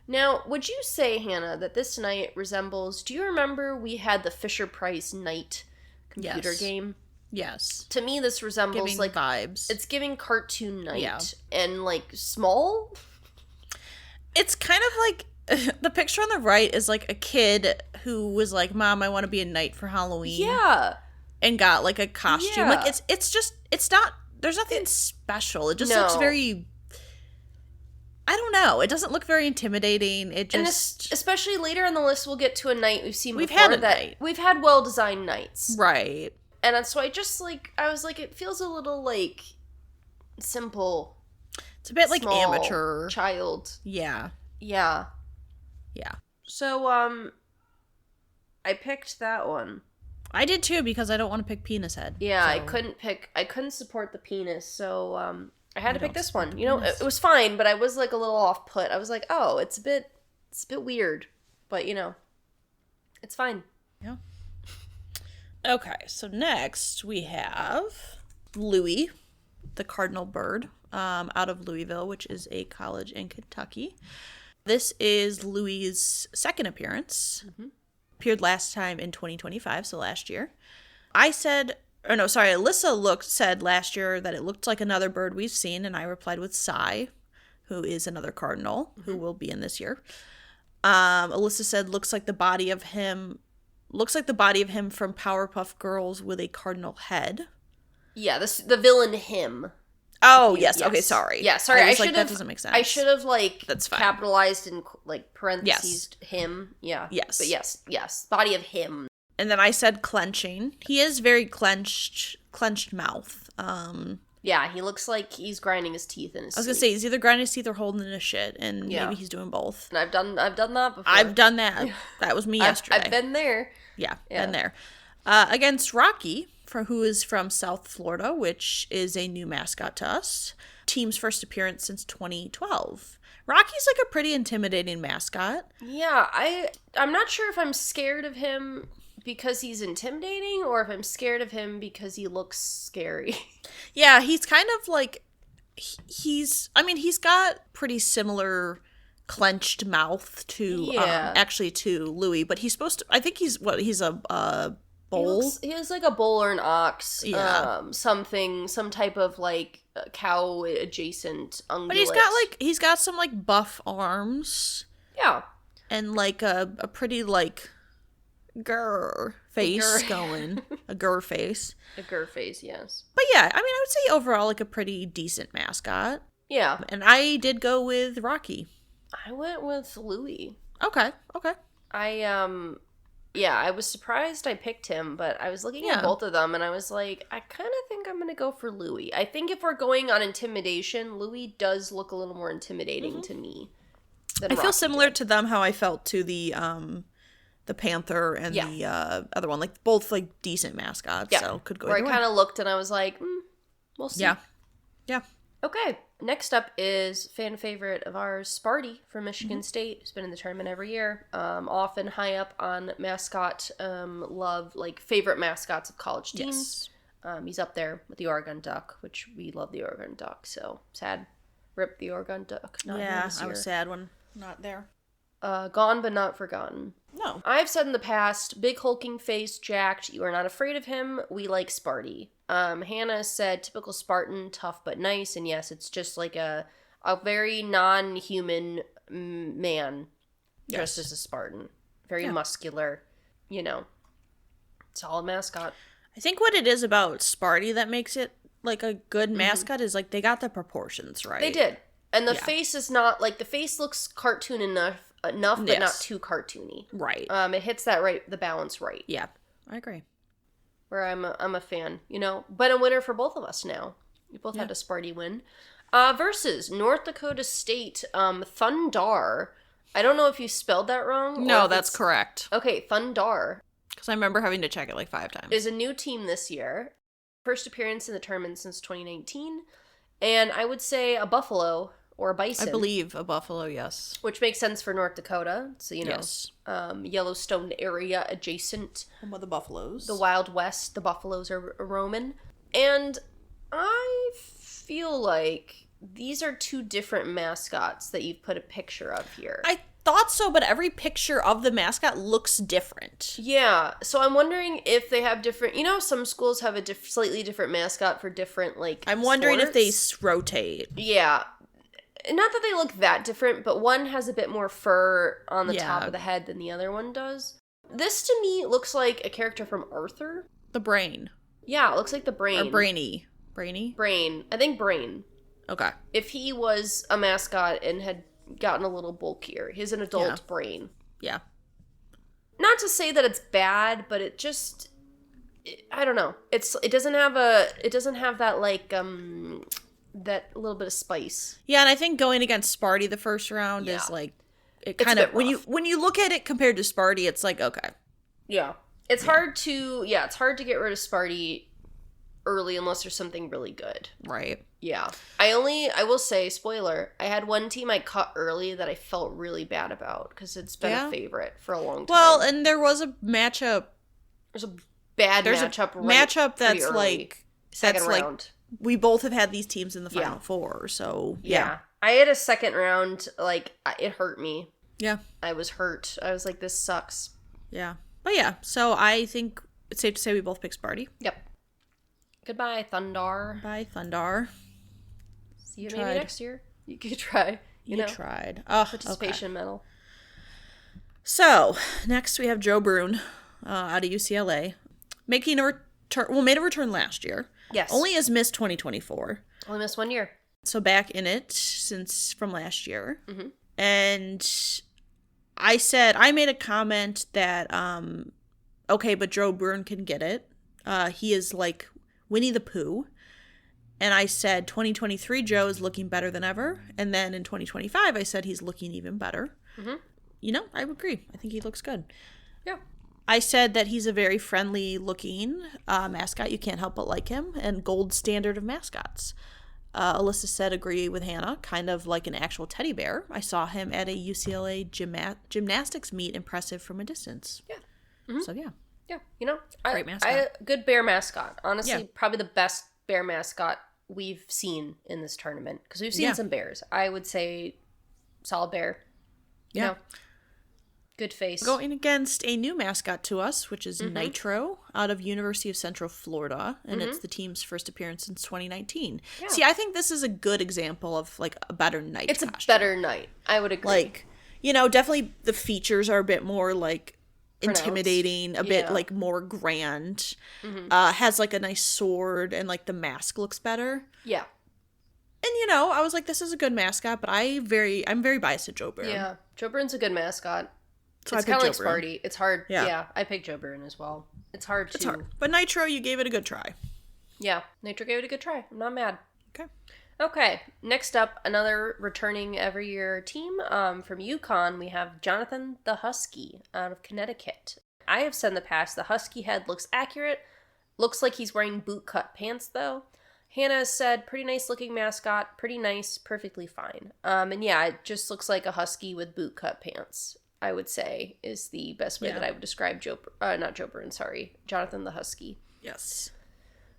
Now, would you say, Hannah, that this knight resembles, do you remember we had the Fisher-Price Knight computer game? Yes. To me, this resembles giving like vibes. It's giving Cartoon Knight and like small. It's kind of like the picture on the right is like a kid who was like, "Mom, I want to be a knight for Halloween." Yeah. And got like a costume. Like it's not. There's nothing special. It just looks very. I don't know. It doesn't look very intimidating. It just, especially later in the list, we'll get to a knight we've seen. We've before had a that knight. We've had well-designed knights, right? And so I was like, it feels a little like simple. It's a bit like amateur child. Yeah. So I picked that one. I did too because I don't want to pick penis head. Yeah, so. I couldn't support the penis, so I had to pick this one. You know, it was fine, but I was like a little off put. I was like, oh, it's a bit weird, but you know, it's fine. Yeah. Okay, so next we have Louis, the cardinal bird, out of Louisville, which is a college in Kentucky. This is Louis's second appearance. Mm-hmm. Appeared last time in 2025, so last year. Alyssa said last year that it looked like another bird we've seen, and I replied with Psy, who is another cardinal, who will be in this year. Alyssa said looks like the body of him from Powerpuff Girls with a cardinal head. Yeah, the villain him. Oh, yes. Okay, sorry. Yeah, sorry. I was like, that doesn't make sense. I should have, like, That's fine. capitalized and, like, parentheses him. Yeah. Yes. But yes. Body of him. And then I said clenching. He is very clenched mouth. Yeah, he looks like he's grinding his teeth in his I was going to say, he's either grinding his teeth or holding his shit, and maybe he's doing both. And I've done that before. I've done that. That was me yesterday. I've been there. Yeah, been there. Against Rocky, who is from South Florida, which is a new mascot to us. Team's first appearance since 2012. Rocky's like a pretty intimidating mascot. Yeah, I'm not sure if I'm scared of him because he's intimidating or if I'm scared of him because he looks scary. Yeah, he's kind of like, he's got pretty similar clenched mouth to, actually to Louis, but he's supposed to, I think he's a bull? He looks like a bull or an ox. Yeah. Some type of like cow adjacent ungulate. But he's got some like buff arms. Yeah. And like a pretty like grr face going. A grr face. A grr face, yes. But yeah, I mean, I would say overall like a pretty decent mascot. Yeah. And I did go with Rocky. I went with Louis. Okay. I was surprised I picked him, but I was looking at both of them and I was like, I kind of think I'm going to go for Louis. I think if we're going on intimidation, Louis does look a little more intimidating to me than I feel Rocky similar did. to them how I felt to the Panther and the other one, like both like decent mascots, so could go where either I way. kind of looked and I was like, we'll see. Yeah. Okay, next up is fan favorite of ours, Sparty from Michigan State, who's been in the tournament every year. Often high up on mascot love, like favorite mascots of college teams. Yes. He's up there with the Oregon Duck, which we love the Oregon Duck, so sad. Rip the Oregon Duck. Not here this I year. was sad when not there. Gone but not forgotten. No. I've said in the past, big hulking face, jacked, you are not afraid of him, we like Sparty. Hannah said, typical Spartan, tough but nice, and yes, it's just like a very non-human man dressed as a Spartan. Very muscular, solid mascot. I think what it is about Sparty that makes it like a good mascot is like they got the proportions right. They did. And the face is not, like, the face looks cartoon enough, but not too cartoony. Right. It hits the balance right. Yeah, I agree. Where I'm a fan, but a winner for both of us now. We both had a Sparty win. Versus North Dakota State, Thundar. I don't know if you spelled that wrong. No, that's correct. Okay, Thundar. Because I remember having to check it like 5 times. Is a new team this year. First appearance in the tournament since 2019. And I would say a buffalo or a bison. I believe a buffalo, yes. Which makes sense for North Dakota. So, yes. Yellowstone area adjacent. Home of the buffaloes. The Wild West, the buffaloes are roaming. And I feel like these are 2 different mascots that you've put a picture of here. I thought so, but every picture of the mascot looks different. Yeah, so I'm wondering if they have different, some schools have a slightly different mascot for different, I'm wondering sports. if they rotate. Yeah. Not that they look that different, but one has a bit more fur on the top of the head than the other one does. This, to me, looks like a character from Arthur. The brain. Yeah, it looks like the brain. Or brainy. Brainy? Brain. I think brain. Okay. If he was a mascot and had gotten a little bulkier. He's an adult brain. Yeah. Not to say that it's bad, but it just... I don't know. It doesn't have that, like, that little bit of spice. Yeah, and I think going against Sparty the first round is like it kind of when you look at it compared to Sparty, it's like okay. Yeah. It's hard to get rid of Sparty early unless there's something really good. Right. Yeah. I will say, spoiler, I had one team I cut early that I felt really bad about because it's been a favorite for a long time. Well, and there was a matchup. There's a matchup that's early. Like Second round. Like, we both have had these teams in the final 4, so yeah. I had a second round, like, it hurt me. Yeah. I was hurt. I was like, this sucks. Yeah. But yeah, so I think it's safe to say we both picked Sparty. Yep. Goodbye, Thundar. Bye, Thundar. See you maybe next year. You could try. You tried. Participation medal. So, next we have Joe Brune out of UCLA. Made a return last year. Yes. Only has missed 2024. Only missed 1 year. So back in it since from last year. Mm-hmm. And I made a comment that, okay, but Joe Byrne can get it. He is like Winnie the Pooh. And I said 2023 Joe is looking better than ever. And then in 2025, I said he's looking even better. Mm-hmm. You know, I agree. I think he looks good. Yeah. I said that he's a very friendly looking mascot. You can't help but like him. And gold standard of mascots. Alyssa said agree with Hannah, kind of like an actual teddy bear. I saw him at a UCLA gymnastics meet, impressive from a distance. Yeah. Mm-hmm. So, yeah. Yeah. You know, Great mascot. Good bear mascot. Honestly, Yeah. probably the best bear mascot we've seen in this tournament. Because we've seen some bears. I would say solid bear. You know, good face. Going against a new mascot to us, which is Nitro, out of University of Central Florida, and it's the team's first appearance since 2019. Yeah. See, I think this is a good example of, like, a better Knight It's costume. a better Knight. I would agree. Like, you know, definitely the features are a bit more, like, intimidating, a bit, like, more grand. Has, like, a nice sword, and, like, the mask looks better. Yeah. And, you know, I was like, this is a good mascot, but I'm very biased to Joe Byrne. Yeah. Joe Byrne's a good mascot. So it's kind of like Sparty. It's hard. Yeah. I picked Joe Byrne as well. It's hard to... It's hard. But Nitro, you gave it a good try. Yeah. Nitro gave it a good try. I'm not mad. Okay. Next up, another returning every year team from UConn. We have Jonathan the Husky out of Connecticut. I have said in the past the Husky head looks accurate. Looks like he's wearing boot-cut pants, though. Hannah has said, pretty nice looking mascot. Pretty nice. Perfectly fine. And yeah, it just looks like a Husky with boot-cut pants, I would say, is the best way that I would describe Jonathan the Husky. Yes.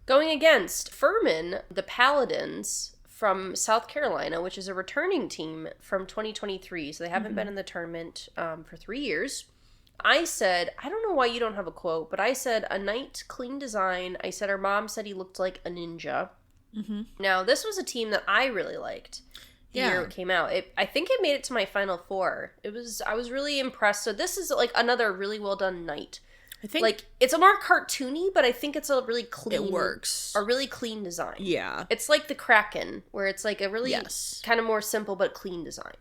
Going against Furman, the Paladins from South Carolina, which is a returning team from 2023. So they haven't been in the tournament for 3 years. I said, I don't know why you don't have a quote, but I said, a knight, clean design. I said, our mom said he looked like a ninja. Now, this was a team that I really liked. The year it came out. I think it made it to my Final Four. I was really impressed. So this is like another really well done knight. I think like it's a more cartoony, but I think it's a really clean. It works. A really clean design. Yeah. It's like the Kraken, where it's like a really kind of more simple but clean design.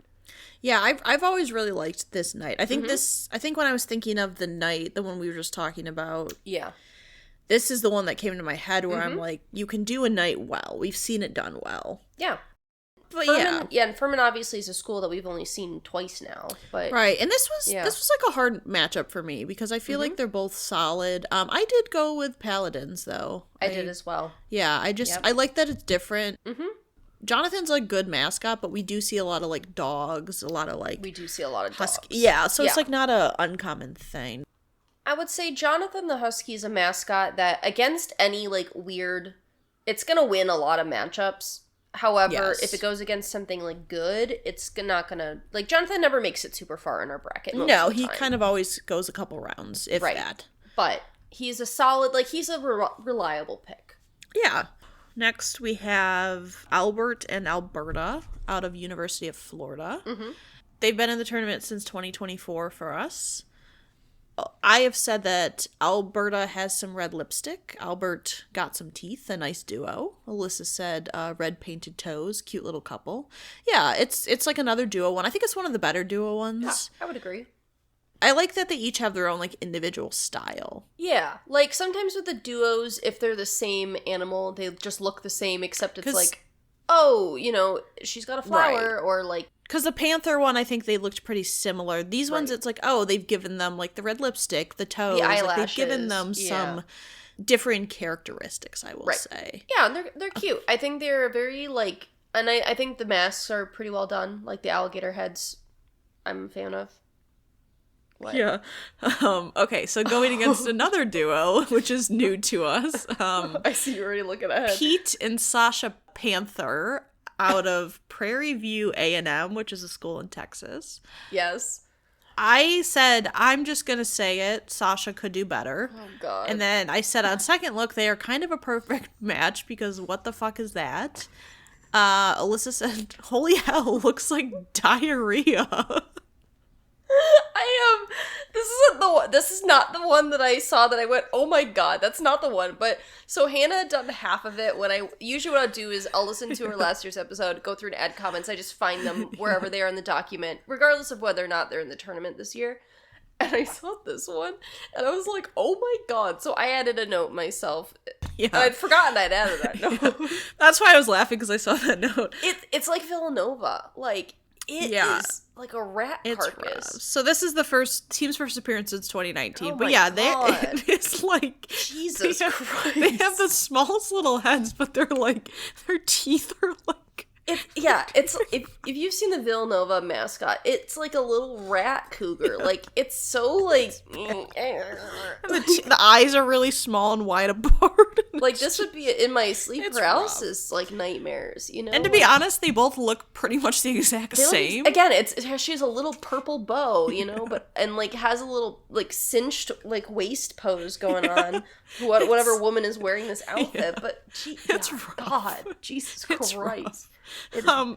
Yeah, I've always really liked this knight. I think I think when I was thinking of the knight, the one we were just talking about. Yeah. This is the one that came to my head where I'm like, you can do a knight well. We've seen it done well. Yeah. But Furman, and Furman obviously is a school that we've only seen twice now. But right, and this was like a hard matchup for me because I feel like they're both solid. I did go with Paladins though. I did as well. Yeah, I like that it's different. Jonathan's a good mascot, but we do see a lot of like dogs, a lot of like we do see a lot of dogs. Yeah, so it's like not a uncommon thing. I would say Jonathan the Husky is a mascot that against any like weird, it's gonna win a lot of matchups. However, if it goes against something like good, it's not gonna like Jonathan never makes it super far in our bracket. No, he kind of always goes a couple rounds, if that. But he's a solid, like he's a reliable pick. Yeah. Next we have Albert and Alberta out of University of Florida. They've been in the tournament since 2024 for us. I have said that Alberta has some red lipstick. Albert got some teeth, a nice duo. Alyssa said red painted toes, cute little couple. Yeah, it's like another duo one. I think it's one of the better duo ones. Yeah, I would agree. I like that they each have their own like individual style. Yeah, like sometimes with the duos, if they're the same animal, they just look the same, except it's like, oh, you know, she's got a flower, or like... Because the Panther one, I think they looked pretty similar. These ones, it's like, oh, they've given them, like, the red lipstick, the toes. The eyelashes. Like, they've given them some different characteristics, I will say. Yeah, and they're cute. I think they're very, like... And I think the masks are pretty well done. Like, the alligator heads, I'm a fan of. What? Yeah. Okay, so going against another duo, which is new to us. I see you already looking ahead. Pete and Sasha Panther out of Prairie View A&M, which is a school in Texas. Yes. I said, I'm just going to say it. Sasha could do better. Oh, God. And then I said on second look, they are kind of a perfect match because what the fuck is that? Alyssa said, holy hell, looks like diarrhea. I am. The This is not the one that I saw that I went, oh my god, that's not the one. But so Hannah had done half of it. What I'll do is I'll listen to her last year's episode, go through and add comments. I just find them wherever they are in the document, regardless of whether or not they're in the tournament this year. And I saw this one, and I was like, oh my god. So I added a note myself. Yeah. I'd forgotten I'd added that note. That's why I was laughing, because I saw that note. It's like Villanova. Like, it is like a rat carcass. Rough. So this is the team's first appearance since 2019. Oh but yeah, God. it's like... Jesus Christ. They have the smallest little heads, but they're like... Their teeth are like... If you've seen the Villanova mascot, it's like a little rat cougar. Like, it's so, like... the eyes are really small and wide apart. Like, this would be in my sleep paralysis, like, nightmares, you know? And to be honest, they both look pretty much the exact same. Again, she has a little purple bow, you know, and, like, has a little, like, cinched, like, waist pose going on. Whatever woman is wearing this outfit, but, God, Jesus Christ.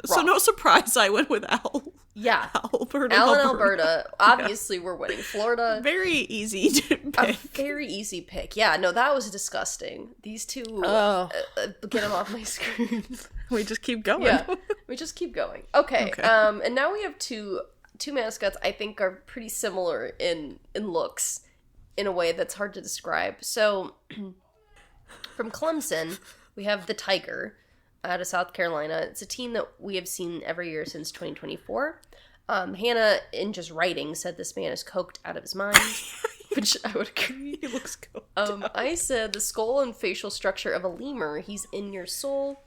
So no surprise I went with Al. Yeah. Alberta. Alberta. Obviously, we're winning. Florida. Very easy to pick. A very easy pick. Yeah, no, that was disgusting. These two, get them off my screen. We just keep going. Yeah, we just keep going. Okay. And now we have two mascots I think are pretty similar in looks in a way that's hard to describe. So, from Clemson, we have the Tiger out of South Carolina. It's a team that we have seen every year since 2024. Hannah, in just writing, said this man is coked out of his mind, which I would agree. He looks coked I said the skull and facial structure of a lemur. He's in your soul.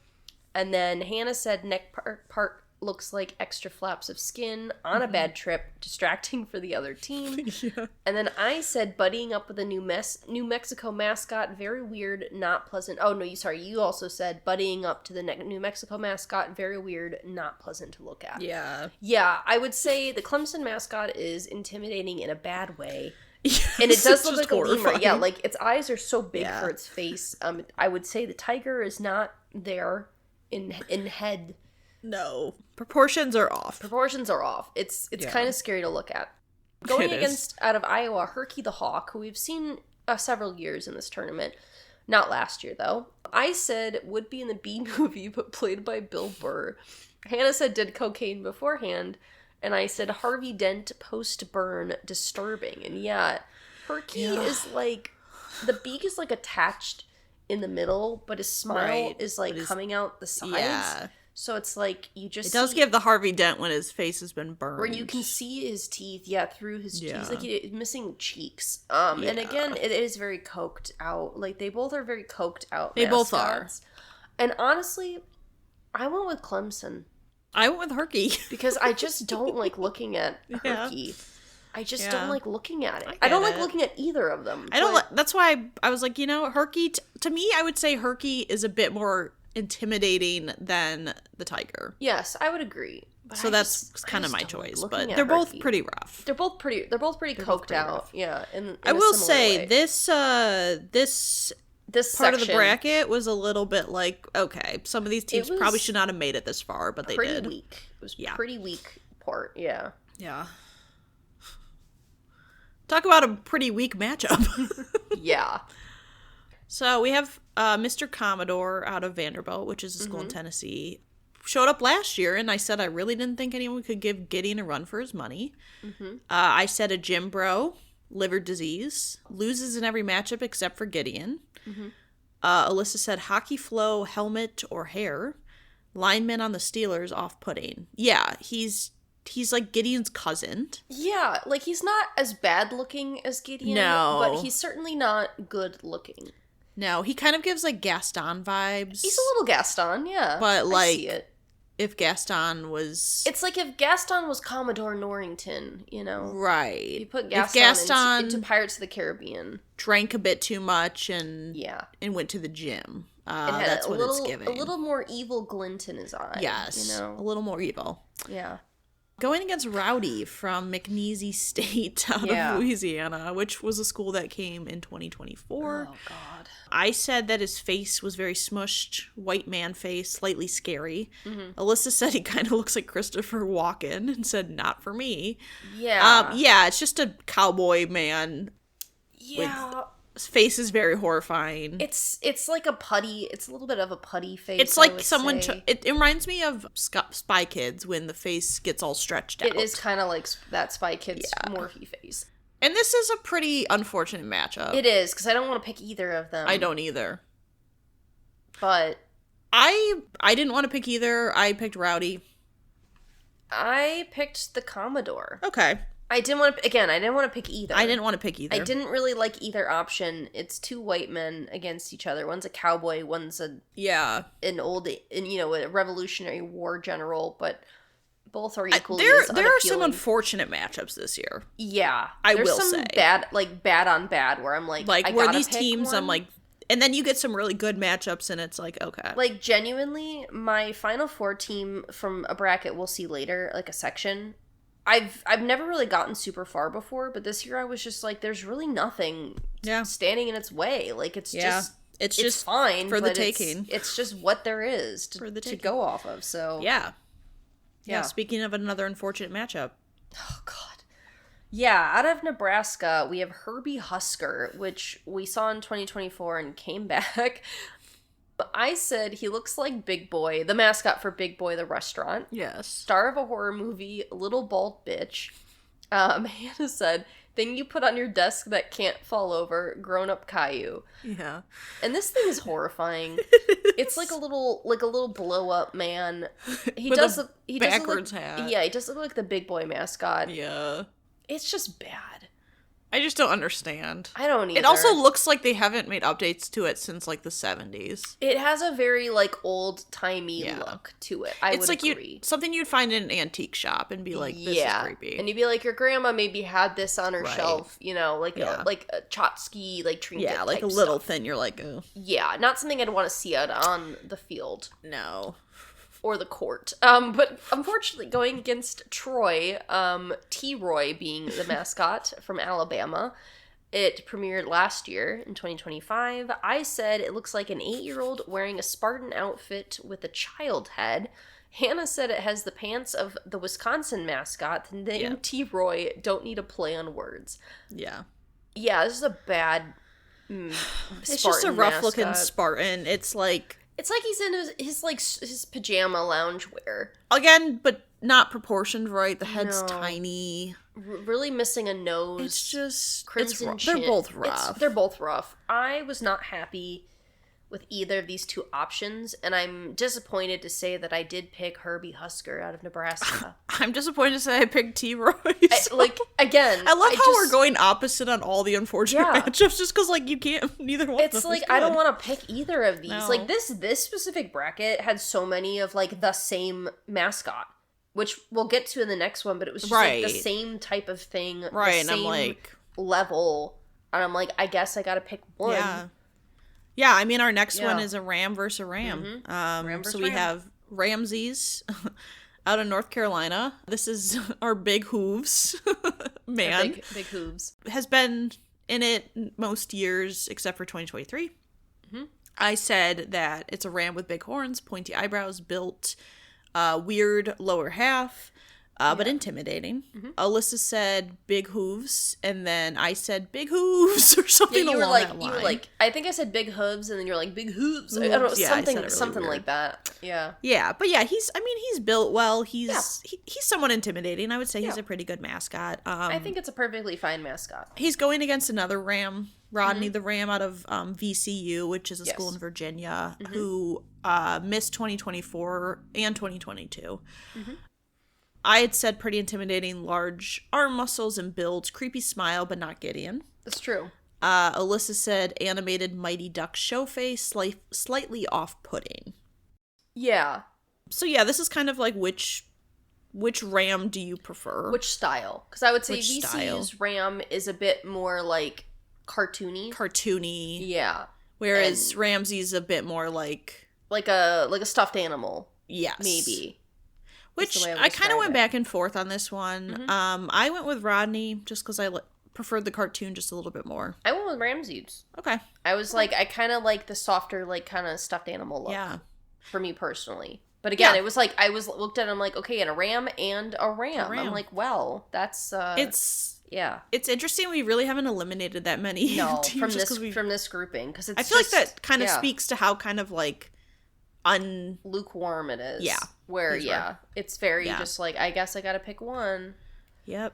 And then Hannah said neck part looks like extra flaps of skin on a bad trip, distracting for the other team. Yeah. And then I said buddying up with a New Mexico mascot, very weird, not pleasant. Oh, no, you also said buddying up to the New Mexico mascot, very weird, not pleasant to look at. Yeah. Yeah, I would say the Clemson mascot is intimidating in a bad way. Yes, and it does look like a lemur. Yeah, like its eyes are so big for its face. I would say the tiger is not there in head. No. Proportions are off. It's kind of scary to look at. Going against, out of Iowa, Herky the Hawk, who we've seen several years in this tournament. Not last year, though. I said would be in the B movie, but played by Bill Burr. Hannah said did cocaine beforehand. And I said Harvey Dent post-burn disturbing. And yeah, Herky is like, the beak is like attached in the middle, but his smile is like coming out the sides. Yeah. So it's like you just. It does give the Harvey Dent when his face has been burned, where you can see his teeth, through his teeth. He's like he's missing cheeks. And again, it is very coked out. Like they both are very coked out. They both are. And honestly, I went with Clemson. I went with Herky because I just don't like looking at Herky. I just don't like looking at it. I don't like looking at either of them. That's why I was like, Herky. To me, I would say Herky is a bit more intimidating than the tiger. Yes, I would agree. So that's kind of my choice, but they're both pretty rough. They're both pretty coked out. Rough. Yeah, I will say this part of the bracket was a little bit like, okay, some of these teams probably should not have made it this far, but they did. Weak. It was pretty weak part. Yeah. Yeah. Talk about a pretty weak matchup. Yeah. So we have Mr. Commodore out of Vanderbilt, which is a school in Tennessee. Showed up last year, and I said I really didn't think anyone could give Gideon a run for his money. I said a gym bro, liver disease, loses in every matchup except for Gideon. Alyssa said hockey flow, helmet, or hair. Lineman on the Steelers, off-putting. Yeah, he's like Gideon's cousin. Yeah, like he's not as bad looking as Gideon, but he's certainly not good looking. No, he kind of gives like Gaston vibes. He's a little Gaston, yeah. But like, I see it. If Gaston was... It's like if Gaston was Commodore Norrington, Right. You put Gaston into Pirates of the Caribbean. Drank a bit too much and went to the gym. That's what it's giving. A little more evil glint in his eye. Yes, a little more evil. Yeah. Going against Rowdy from McNeese State out of Louisiana, which was a school that came in 2024. Oh, God. I said that his face was very smushed, white man face, slightly scary. Alyssa said he kind of looks like Christopher Walken and said, not for me. Yeah. Yeah, it's just a cowboy man. Yeah. His face is very horrifying. It's like a putty. It's a little bit of a putty face. It's like someone. It reminds me of Spy Kids when the face gets all stretched out. It is kind of like that Spy Kids Morphe face. And this is a pretty unfortunate matchup. It is, because I don't want to pick either of them. I don't either. But I didn't want to pick either. I picked Rowdy. I picked the Commodore. Okay. I didn't want to pick either. I didn't want to pick either. I didn't really like either option. It's two white men against each other. One's a cowboy, one's an a Revolutionary War general, but both are equally as there are some unappealing. Unfortunate matchups this year. Yeah. There's some say. bad on bad where I'm like I where gotta these pick teams one. I'm like, and then you get some really good matchups and it's like, okay. Like, genuinely, my Final Four team from a bracket we'll see later, like a section, I've never really gotten super far before, but this year I was just like, there's really nothing standing in its way. Like, it's just fine for the taking. It's just what there is to go off of. So yeah. Speaking of another unfortunate matchup. Oh God. Yeah, out of Nebraska, we have Herbie Husker, which we saw in 2024 and came back. I said he looks like Big Boy, the mascot for Big Boy the restaurant. Yes. Star of a horror movie, little bald bitch. Hannah said, thing you put on your desk that can't fall over, grown-up Caillou. Yeah. And this thing is horrifying. It's like a little blow-up man. He With does a look backwards hat. Yeah, he does look like the Big Boy mascot. Yeah. It's just bad. I just don't understand. I don't either. It also looks like they haven't made updates to it since like the 70s. It has a very like old-timey look to it. I would agree. Something you'd find in an antique shop and be like, this is creepy. And you'd be like, your grandma maybe had this on her shelf, like a tchotchke, like trinket. Yeah, like a little thing. You're like, oh. Yeah, not something I'd want to see out on the field. No. Or the court. But unfortunately, going against Troy, T-Roy being the mascot from Alabama, it premiered last year in 2025. I said it looks like an 8-year-old wearing a Spartan outfit with a child head. Hannah said it has the pants of the Wisconsin mascot. And then T-Roy don't need a play on words. Yeah. Yeah, this is a bad It's just a rough-looking Spartan. It's like he's in his pajama loungewear. Again, but not proportioned right. The head's tiny. Really missing a nose. It's just crimson chin. They're both rough. They're both rough. I was not happy with either of these two options, and I'm disappointed to say that I did pick Herbie Husker out of Nebraska. I'm disappointed to say I picked T-Roy. Again, I love how we're going opposite on all the unfortunate matchups, just because you can't. Neither one. It's like I don't want to pick either of these. No. Like this specific bracket had so many of the same mascot, which we'll get to in the next one. But it was just the same type of thing, right? The same and I'm like level, and I'm like, I guess I got to pick one. Yeah, I mean, our next one is a Ram versus a Ram. Ram versus so we have Ramses out of North Carolina. This is our big hooves man. Big hooves. Has been in it most years except for 2023. Mm-hmm. I said that it's a ram with big horns, pointy eyebrows, built weird lower half, but intimidating. Mm-hmm. Alyssa said big hooves, and then I said big hooves or something along that line. You were like, I think I said big hooves, and then you're like big hooves. I don't know, something like that. Yeah. Yeah, but yeah, he's built well. He's somewhat intimidating. I would say he's a pretty good mascot. I think it's a perfectly fine mascot. He's going against another ram, Rodney the Ram out of VCU, which is a school in Virginia, who missed 2024 and 2022. Mm-hmm. I had said pretty intimidating, large arm muscles and builds, creepy smile, but not Gideon. That's true. Alyssa said animated Mighty Duck show face, slightly off-putting. Yeah. So yeah, this is kind of like which ram do you prefer? Which style? Because I would say VCU's ram is a bit more like cartoony. Cartoony. Yeah. Whereas Ramsey's a bit more like a stuffed animal. Yes. Maybe. Which the way I kind of went it. back and forth on this one. Mm-hmm. I went with Rodney just because I preferred the cartoon just a little bit more. I went with Ramses. Okay. I was like, I kind of like the softer, like, kind of stuffed animal look. Yeah. For me personally. But again, Yeah. it was like, looked at it, I'm like, okay, and a ram and a ram. I'm like, well, that's, yeah. It's interesting we really haven't eliminated that many teams from this grouping. Because it's I feel like that kind of speaks to how kind of, like, lukewarm it is. Yeah. Where, it's very just like, I guess I gotta pick one. Yep.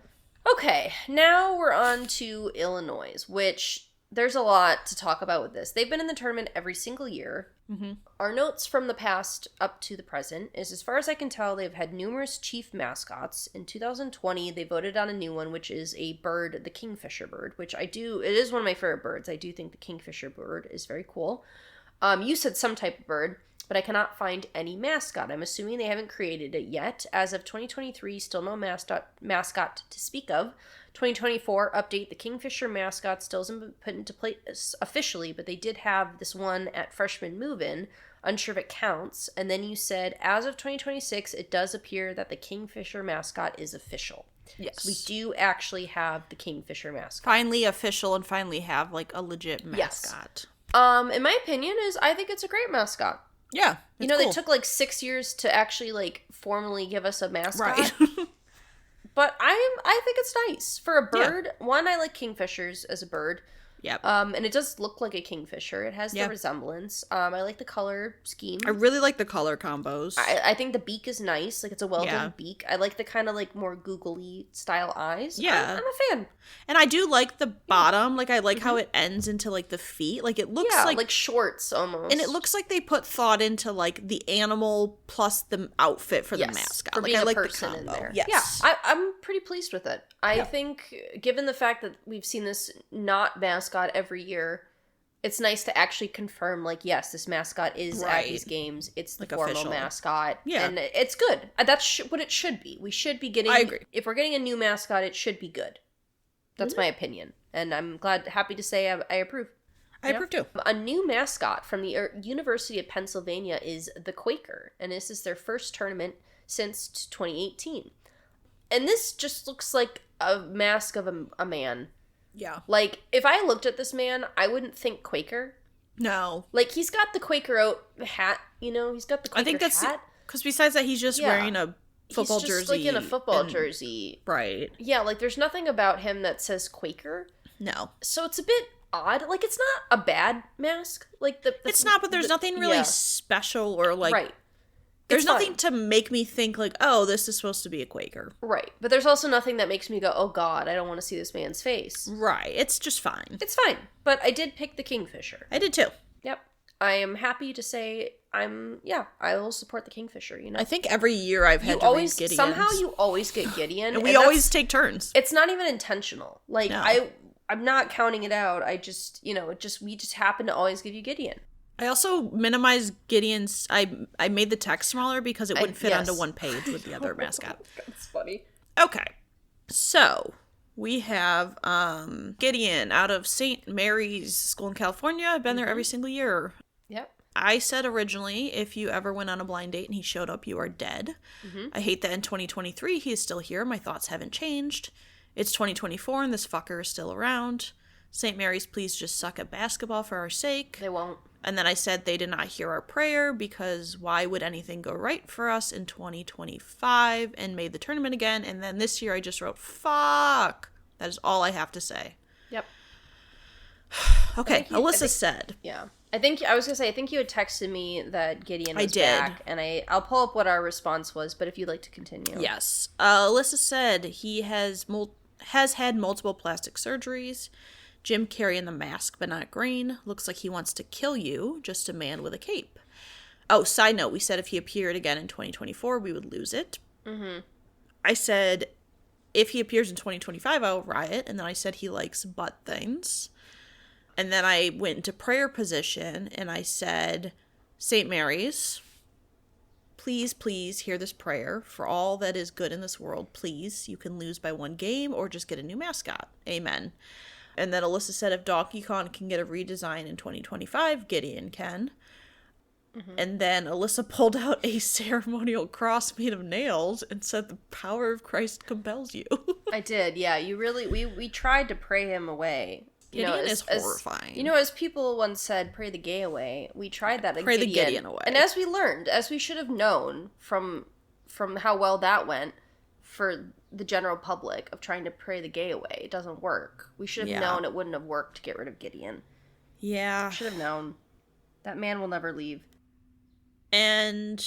Okay, now we're on to Illinois, which there's a lot to talk about with this. They've been in the tournament every single year. Mm-hmm. Our notes from the past up to the present is, as far as I can tell, they've had numerous chief mascots. In 2020, they voted on a new one, which is a bird, the kingfisher bird, which it is one of my favorite birds. I do think the kingfisher bird is very cool. You said some type of bird, but I cannot find any mascot. I'm assuming they haven't created it yet. As of 2023, still no mascot to speak of. 2024 update, the kingfisher mascot still hasn't been put into place officially, but they did have this one at freshman move-in. Unsure if it counts. And then you said, as of 2026, it does appear that the kingfisher mascot is official. Yes. So we do actually have the kingfisher mascot. Finally official and finally have, like, a legit mascot. Yes. In my opinion, I think it's a great mascot. Yeah. You know, cool. They took like 6 years to actually like formally give us a mascot. Right. But I think it's nice. For a bird, one, I like kingfishers as a bird. Yep. And it does look like a kingfisher. It has the resemblance. I like the color scheme. I really like the color combos. I think the beak is nice. Like, it's a well-done beak. I like the kind of, like, more googly style eyes. Yeah. I'm a fan. And I do like the bottom. Like, I like how it ends into, like, the feet. Like, it looks like shorts almost. And it looks like they put thought into, like, the animal plus the outfit for the mascot. For like, being I like a person the in combo. there. Yes. Yeah, I'm pretty pleased with it. I think, given the fact that we've seen this not mascot every year, it's nice to actually confirm, like, yes, this mascot is at these games. It's the like formal official mascot. Yeah. And it's good. That's what it should be. We should be getting... I agree. If we're getting a new mascot, it should be good. That's my opinion. And I'm happy to say I approve. I approve too. A new mascot from the University of Pennsylvania is the Quaker. And this is their first tournament since 2018. And this just looks like a mask of a man. Yeah. Like, if I looked at this man, I wouldn't think Quaker. No. Like, he's got the Quaker oat hat, you know? He's got the Quaker hat. I think that's... Because besides that, he's just wearing a football jersey. He's just, like, in a football jersey. Right. Yeah, like, there's nothing about him that says Quaker. No. So it's a bit odd. Like, it's not a bad mask. Like, it's not, but there's nothing really special or, like... Right. There's nothing to make me think, like, oh, this is supposed to be a Quaker. Right. But there's also nothing that makes me go, oh, God, I don't want to see this man's face. Right. It's just fine. It's fine. But I did pick the Kingfisher. I did, too. Yep. I am happy to say I will support the Kingfisher, you know? I think every year I've had to read Gideon. Somehow you always get Gideon. And we always take turns. It's not even intentional. Like, no. I'm not counting it out. I just, we just happen to always give you Gideon. I also minimized Gideon's... I made the text smaller because it wouldn't fit onto one page with the other mascot. That's funny. Okay. So, we have Gideon out of St. Mary's School in California. I've been there every single year. Yep. I said originally, if you ever went on a blind date and he showed up, you are dead. Mm-hmm. I hate that in 2023 he is still here. My thoughts haven't changed. It's 2024 and this fucker is still around. St. Mary's, please just suck at basketball for our sake. They won't. And then I said they did not hear our prayer because why would anything go right for us in 2025 and made the tournament again. And then this year I just wrote, fuck. That is all I have to say. Yep. Okay, Alyssa said. Yeah. I think you had texted me that Gideon was back. And I'll pull up what our response was, but if you'd like to continue. Yes. Alyssa said he has had multiple plastic surgeries. Jim Carrey in the mask, but not green. Looks like he wants to kill you. Just a man with a cape. Oh, side note, we said if he appeared again in 2024, we would lose it. Mm-hmm. I said, if he appears in 2025, I'll riot. And then I said he likes butt things. And then I went into prayer position, and I said, St. Mary's, please, please hear this prayer. For all that is good in this world, please. You can lose by one game or just get a new mascot. Amen. And then Alyssa said if Donkey Kong can get a redesign in 2025, Gideon can. And then Alyssa pulled out a ceremonial cross made of nails and said, "The power of Christ compels you." I did, yeah. You really, we tried to pray him away. Gideon is horrifying. As people once said, pray the gay away. We tried that. Pray the Gideon away. And as we learned, as we should have known from how well that went for the general public of trying to pray the gay away, it doesn't work. We should have known it wouldn't have worked to get rid of Gideon. Yeah. Should have known. That man will never leave. And,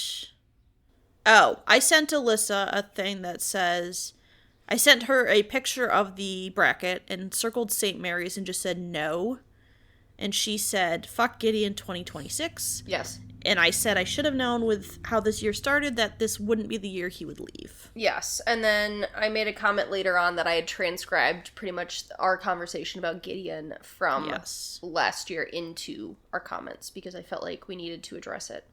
I sent Alyssa a thing that says, I sent her a picture of the bracket and circled St. Mary's and just said no. And she said, "Fuck Gideon 2026. Yes. And I said I should have known with how this year started that this wouldn't be the year he would leave. Yes. And then I made a comment later on that I had transcribed pretty much our conversation about Gideon from last year into our comments because I felt like we needed to address it.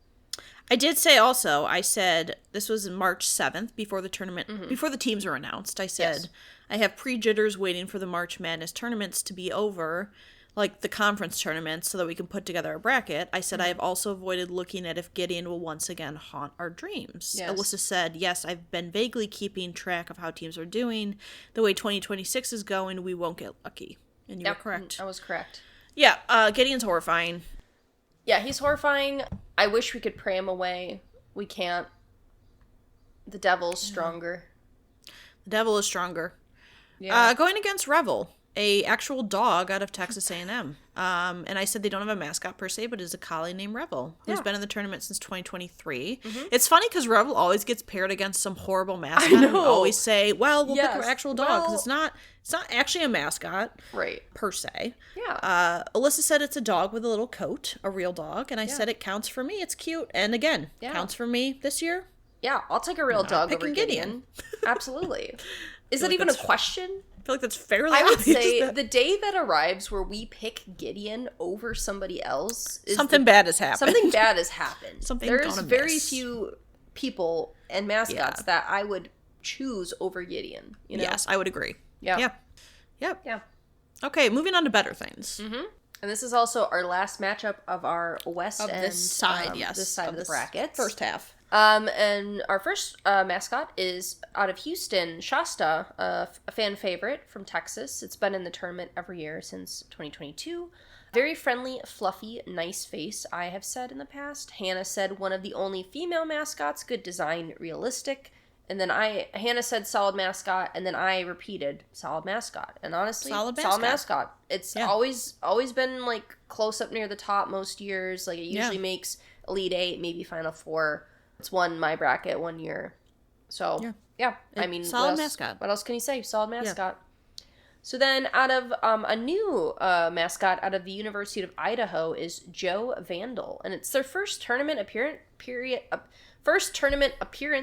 I did say also, I said, this was March 7th, before the tournament, before the teams were announced. I said, I have pre-jitters waiting for the March Madness tournaments to be over, like the conference tournaments, so that we can put together a bracket. I said, I have also avoided looking at if Gideon will once again haunt our dreams. Yes. Alyssa said, yes, I've been vaguely keeping track of how teams are doing. The way 2026 is going, we won't get lucky. And you were correct. I was correct. Yeah, Gideon's horrifying. Yeah, he's horrifying. I wish we could pray him away. We can't. The devil's stronger. The devil is stronger. Yeah. Going against Revel, a actual dog out of Texas A&M. And I said they don't have a mascot per se, but it's a collie named Revel, who's been in the tournament since 2023. It's funny because Revel always gets paired against some horrible mascot. I know. We always say, well, we'll pick an actual dog because it's not actually a mascot, right? Per se. Yeah. Alyssa said it's a dog with a little coat, a real dog, and I said it counts for me. It's cute, and again, counts for me this year. Yeah, I'll take a real dog over Gideon. Absolutely. Is that even a question? I feel like that's fairly I would obvious. say the day that arrives where we pick Gideon over somebody else, something bad has happened. Something bad has happened. There's very few people and mascots that I would choose over Gideon. You know? Yes, I would agree. Yeah. Yep. Yeah. Okay, moving on to better things. Mm-hmm. And this is also our last matchup of our West End. This side, this side of the bracket. First half. And our first mascot is out of Houston, Shasta, a fan favorite from Texas. It's been in the tournament every year since 2022. Very friendly, fluffy, nice face, I have said in the past. Hannah said one of the only female mascots, good design, realistic. And then Hannah said solid mascot, and then I repeated solid mascot. And honestly, solid mascot. It's always been like close up near the top most years. Like it usually makes Elite 8, maybe Final 4. It's won my bracket one year. So, I mean, solid mascot. What else can you say? Solid mascot. Yeah. So then out of a new mascot out of the University of Idaho is Joe Vandal. And it's their first tournament appearance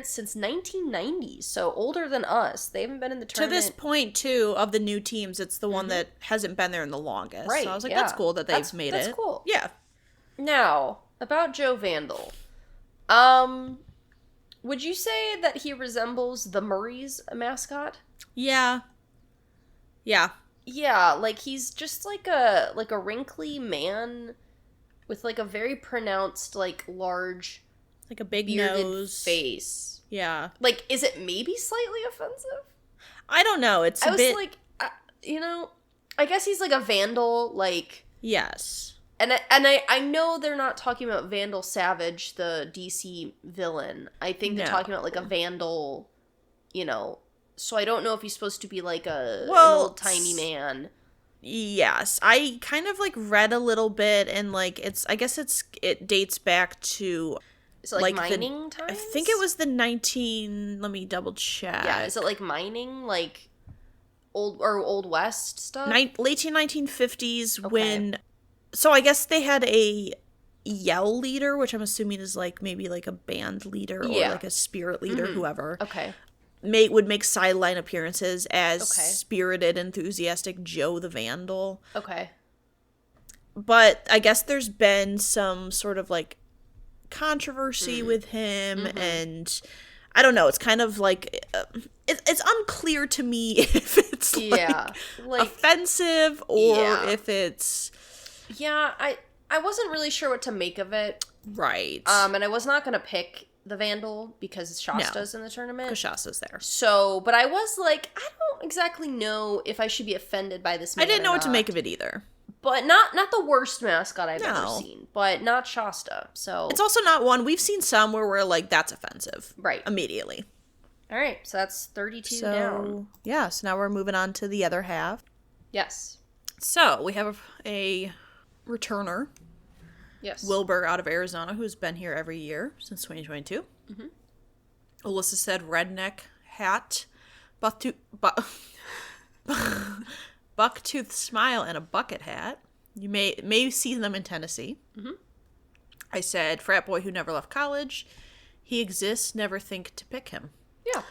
since 1990s. So older than us. They haven't been in the tournament. To this point, too, of the new teams, it's the one that hasn't been there in the longest. Right. So I was like, that's cool that they've made it. That's cool. Yeah. Now, about Joe Vandal. Would you say that he resembles the Murray's mascot? Yeah. Yeah. Yeah, like he's just like a wrinkly man with like a very pronounced, like large, like a big bearded nose face. Yeah. Like, is it maybe slightly offensive? I don't know. It's a bit like, I guess he's like a vandal, like. Yes. And I know they're not talking about Vandal Savage, the DC villain. I think they're talking about like a vandal, so I don't know if he's supposed to be like an old-timey man. Yes. I kind of like read a little bit and like it dates back to is it like mining times? I think it was the let me double check. Yeah, is it like mining, like old West stuff? Late 1950s when so I guess they had a yell leader, which I'm assuming is like maybe like a band leader or like a spirit leader, whoever. Okay. Would make sideline appearances as spirited, enthusiastic Joe the Vandal. Okay. But I guess there's been some sort of like controversy with him, and I don't know. It's kind of like it's unclear to me if it's like offensive or if it's. Yeah, I wasn't really sure what to make of it. Right. And I was not going to pick the Vandal because Shasta's in the tournament. Because Shasta's there. So, but I was like, I don't exactly know if I should be offended by this man I didn't know or what to not. make of it either. But not the worst mascot I've ever seen, but not Shasta. So it's also not one we've seen some where we're like, that's offensive. Right. Immediately. All right, so that's 32 down. Yeah, so now we're moving on to the other half. Yes. So we have a returner. Yes. Wilbur out of Arizona, who's been here every year since 2022. Mm-hmm. Alyssa said redneck hat, bucktooth smile, and a bucket hat. You may see them in Tennessee. Mm-hmm. I said frat boy who never left college. He exists, never think to pick him. Yeah.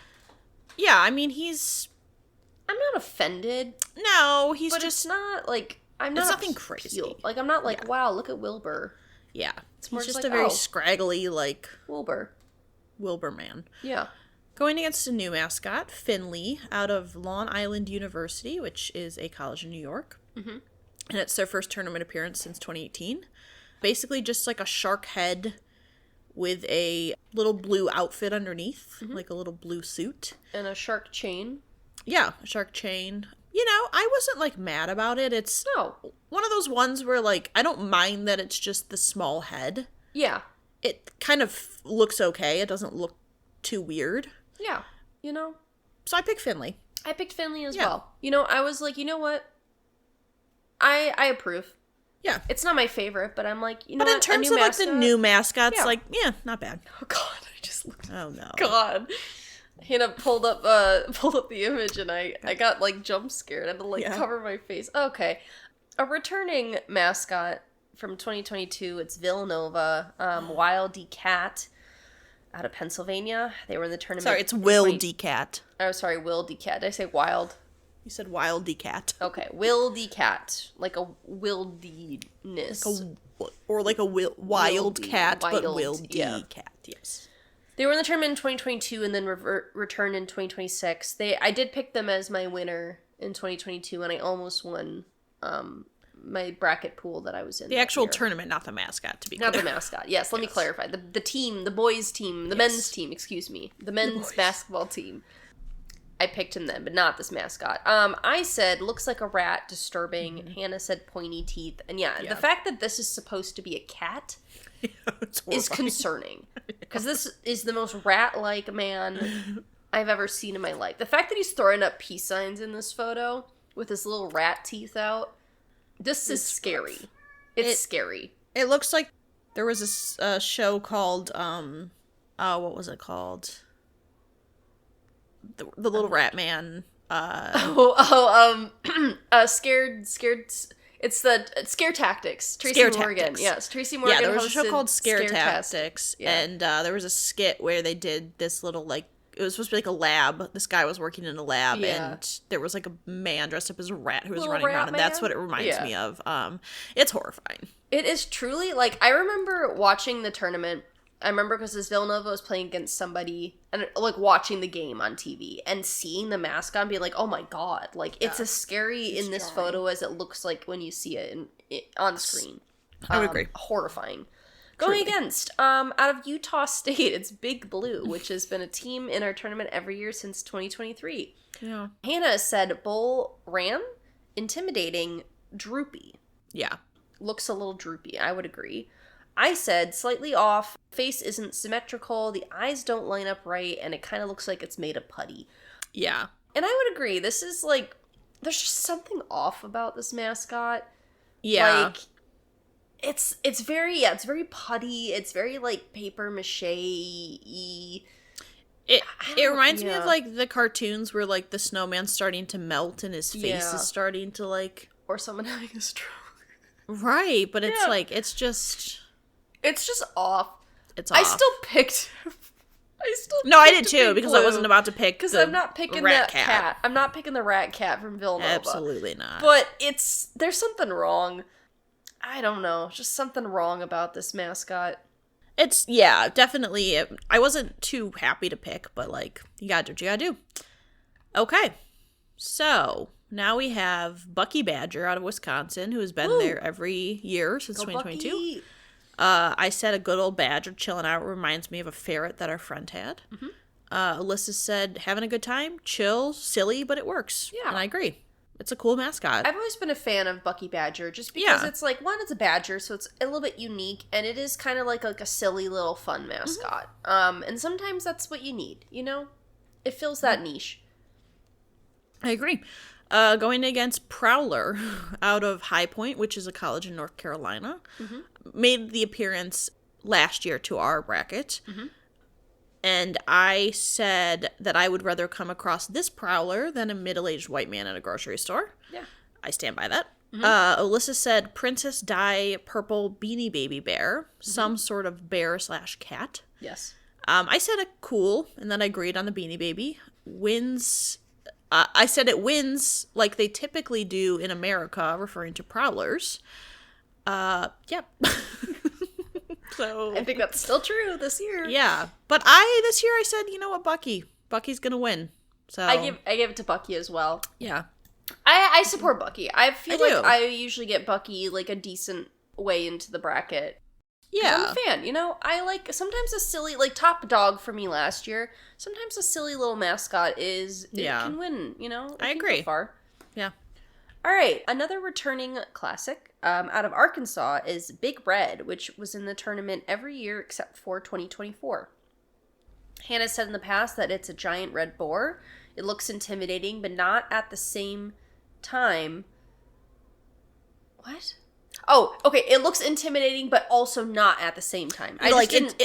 Yeah, I mean, I'm not offended. No, he's but just... it's not, like... I'm not... It's nothing crazy. Like, I'm not like, wow, look at Wilbur. Yeah. It's more just like, a very scraggly, like... Wilbur man. Yeah. Going against a new mascot, Finley, out of Long Island University, which is a college in New York. Mm-hmm. And it's their first tournament appearance since 2018. Basically just like a shark head with a little blue outfit underneath, like a little blue suit. And a shark chain. Yeah, a shark chain. You know, I wasn't, like, mad about it. It's one of those ones where, like, I don't mind that it's just the small head. Yeah. It kind of looks okay. It doesn't look too weird. Yeah, you know? So I picked Finley. I picked Finley as well. You know, I was like, you know what? I approve. Yeah. It's not my favorite, but I'm like, you know what? But in terms of, like, the new mascots, like, yeah, not bad. Oh, God, I just looked. Oh, no. God. Hannah pulled up the image, and I got, like, jump scared. I had to, like, cover my face. Okay. A returning mascot from 2022, it's Villanova, Wild D. Cat, out of Pennsylvania. They were in the tournament. Sorry, it's Will D. Cat. Oh, sorry, Will D. Cat. Did I say Wild? You said Wild D. Cat. Okay, Will D. Cat. Like a wildiness. Like a wild cat, but Will D. Cat, yes. They were in the tournament in 2022 and then returned in 2026. I did pick them as my winner in 2022, and I almost won my bracket pool that I was in. The actual tournament, not the mascot, to be clear. Not the mascot. Yes, let me clarify. The team, the boys team, the men's team, excuse me. The men's basketball team. I picked him then, but not this mascot. I said, looks like a rat, disturbing. Mm-hmm. Hannah said pointy teeth. And yeah, the fact that this is supposed to be a cat is concerning. Because this is the most rat-like man I've ever seen in my life. The fact that he's throwing up peace signs in this photo with his little rat teeth out, this is scary. It's scary. It looks like there was a show called, what was it called? The Little Rat Man. Scared. It's the Scare Tactics. Tracy Scare Morgan. Tactics. Yes, Tracy Morgan. Yeah, there was a show called Scare Tactics, yeah. and there was a skit where they did this little, like, it was supposed to be like a lab. This guy was working in a lab, and there was like a man dressed up as a rat who was running around, and that's what it reminds me of. It's horrifying. It is truly, like, I remember watching the tournament. I remember because this Villanova was playing against somebody, and like watching the game on TV and seeing the mascot and being like, "Oh my God!" Like it's as scary in this photo as it looks like when you see it on screen. I would agree. Horrifying. Going against, out of Utah State, it's Big Blue, which has been a team in our tournament every year since 2023. Yeah. Hannah said Bull Ram, intimidating, droopy. Yeah. Looks a little droopy. I would agree. I said slightly off, face isn't symmetrical, the eyes don't line up right, and it kind of looks like it's made of putty. Yeah. And I would agree. This is like, there's just something off about this mascot. Yeah. Like, it's very putty. It's very like paper mache-y. It reminds me of like the cartoons where like the snowman's starting to melt and his face is starting to like, or someone having a stroke. Right, but it's like it's just off. It's off. I still picked No, I did too, because I wasn't about to pick because I'm not picking that cat. I'm not picking the rat cat from Villanova. Absolutely not. But there's something wrong. I don't know. Just something wrong about this mascot. It's, yeah, definitely. I wasn't too happy to pick, but like, you gotta do what you gotta do. Okay. So, now we have Bucky Badger out of Wisconsin, who has been there every year since 2022. Bucky. I said a good old badger chilling out reminds me of a ferret that our friend had. Alyssa said having a good time, chill, silly, but it works. Yeah. And I agree. It's a cool mascot. I've always been a fan of Bucky Badger just because it's like, one, it's a badger, so it's a little bit unique, and it is kind of like a silly little fun mascot. And sometimes that's what you need, you know? It fills that niche. I agree. Going against Prowler out of High Point, which is a college in North Carolina, made the appearance last year to our bracket. And I said that I would rather come across this Prowler than a middle-aged white man at a grocery store. Yeah. I stand by that. Alyssa said Princess Di purple beanie baby bear, some sort of bear/cat. Yes. I said a cool, and then I agreed on the beanie baby. Wins. I said it wins like they typically do in America, referring to Prowlers. Yep. So I think that's still true this year. yeah, but this year I said, you know what, Bucky's gonna win. So I give it to Bucky as well. yeah. I support Bucky. I feel I like do. I usually get Bucky like a decent way into the bracket. Yeah. I'm a fan, you know? I like sometimes a silly, like top dog for me last year, sometimes a silly little mascot it can win, you know? I can go agree. far. Yeah. All right, another returning classic out of Arkansas is Big Red, which was in the tournament every year except for 2024. Hannah said in the past that it's a giant red boar. It looks intimidating, but not at the same time. What? Oh, okay. It looks intimidating, but also not at the same time.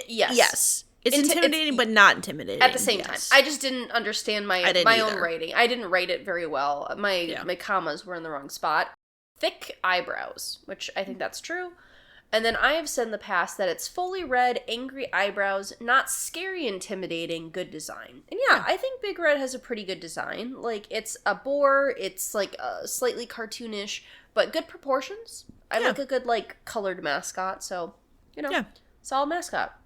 Yes. It's intimidating, but not intimidating. At the same time. I just didn't understand my own either. writing. I didn't write it very well. My commas were in the wrong spot. Thick eyebrows, which I think that's true. And then I have said in the past that it's fully red, angry eyebrows, not scary, intimidating, good design. And yeah, I think Big Red has a pretty good design. Like, it's a boar, it's like slightly cartoonish, but good proportions. I like a good, like, colored mascot, so, you know, solid mascot.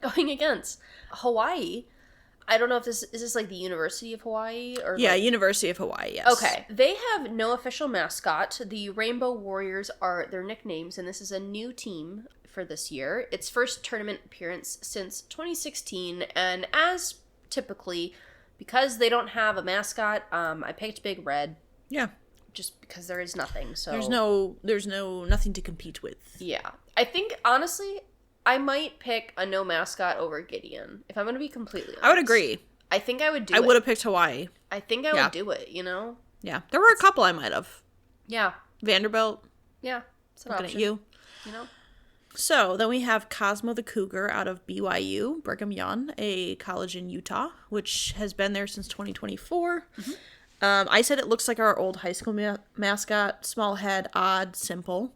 Going against Hawaii, I don't know if is this like the University of Hawaii or University of Hawaii. Yes. Okay, they have no official mascot. The Rainbow Warriors are their nicknames, and this is a new team for this year. Its first tournament appearance since 2016, and as typically, because they don't have a mascot, I picked Big Red. Yeah. Just because there is nothing. So there's no nothing to compete with. Yeah, I think honestly, I might pick a no mascot over Gideon, if I'm going to be completely honest. I would agree. I think I would do it. I would have picked Hawaii. I think I would do it, you know? Yeah. There were a couple I might have. Yeah. Vanderbilt. Yeah. It's an Looking option. at you. You know? So, then we have Cosmo the Cougar out of BYU, Brigham Young, a college in Utah, which has been there since 2024. I said it looks like our old high school mascot, small head, odd, simple.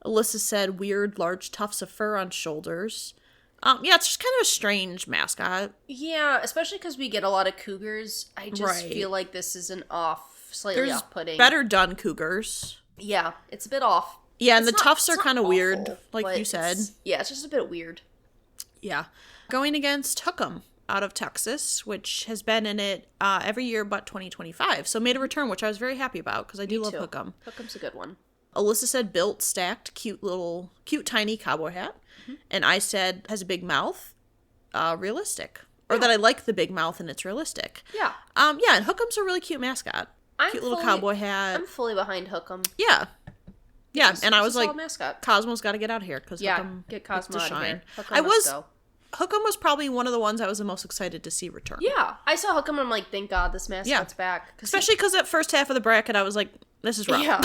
Alyssa said weird, large tufts of fur on shoulders. It's just kind of a strange mascot. Yeah, especially because we get a lot of cougars. I just feel like this is slightly off-putting. Better done cougars. Yeah, it's a bit off. Yeah, and the tufts are kind of weird, like you said. It's just a bit weird. Yeah. Going against Hookem out of Texas, which has been in it every year but 2025. So made a return, which I was very happy about because I do love Hookem. Hookem's a good one. Alyssa said built, stacked, cute tiny cowboy hat. And I said has a big mouth, realistic. Or that I like the big mouth and it's realistic. Yeah. And Hookem's a really cute mascot. Cute little cowboy hat. I'm fully behind Hookem. Yeah. Yeah, and I was like, mascot. Cosmo's got to get out of here because get Cosmo out of here. Hookem was probably one of the ones I was the most excited to see return. Yeah, I saw Hookem and I'm like, thank God this mascot's back. Especially because that first half of the bracket, I was like, this is rough. Yeah.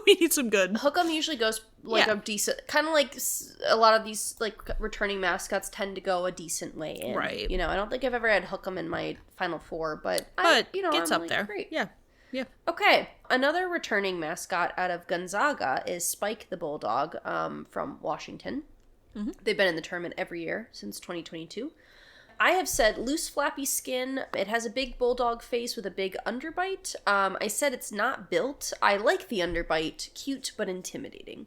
We need some good. Hookem usually goes like a decent, kind of like a lot of these like returning mascots tend to go a decent way in. Right. You know, I don't think I've ever had Hookem in my final four, but gets up there. Great. Yeah. Yeah. Okay. Another returning mascot out of Gonzaga is Spike the Bulldog from Washington. They've been in the tournament every year since 2022. I have said loose flappy skin. It has a big bulldog face with a big underbite. I said it's not built. I like the underbite. Cute but intimidating.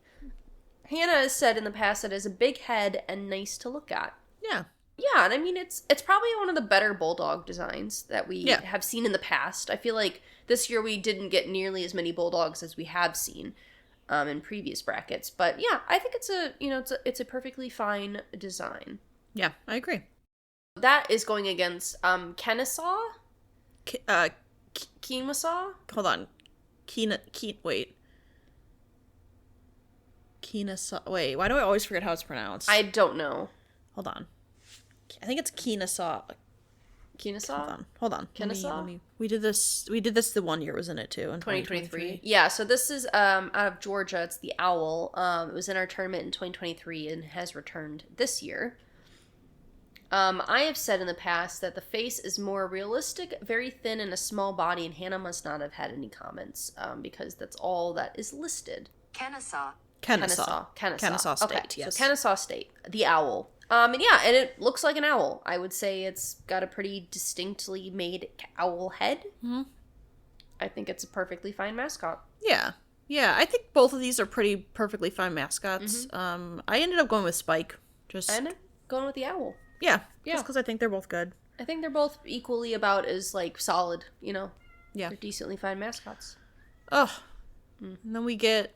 Hannah has said in the past that it has a big head and nice to look at. Yeah. Yeah, and I mean, it's probably one of the better bulldog designs that we have seen in the past. I feel like this year we didn't get nearly as many bulldogs as we have seen. in previous brackets. But yeah, I think it's a perfectly fine design. Yeah, I agree. That is going against Kennesaw? Kenesaw? Hold on. Wait. Kenesaw. Wait, why do I always forget how it's pronounced? I don't know. Hold on. I think it's Kenesaw. Kenesaw? Hold on. Kennesaw? We did this the one year, wasn't it, too? In 2023. Yeah, so this is out of Georgia. It's the Owl. It was in our tournament in 2023 and has returned this year. I have said in the past that the face is more realistic, very thin, and a small body, and Hannah must not have had any comments because that's all that is listed. Kennesaw State, Okay, yes. so Kennesaw State, the Owl. And it looks like an owl. I would say it's got a pretty distinctly made owl head. Mm-hmm. I think it's a perfectly fine mascot. Yeah. Yeah, I think both of these are perfectly fine mascots. Mm-hmm. I ended up going with Spike. I ended up going with the owl. Yeah, just because I think they're both good. I think they're both equally about as, like, solid, you know? Yeah. They're decently fine mascots. Oh. And then we get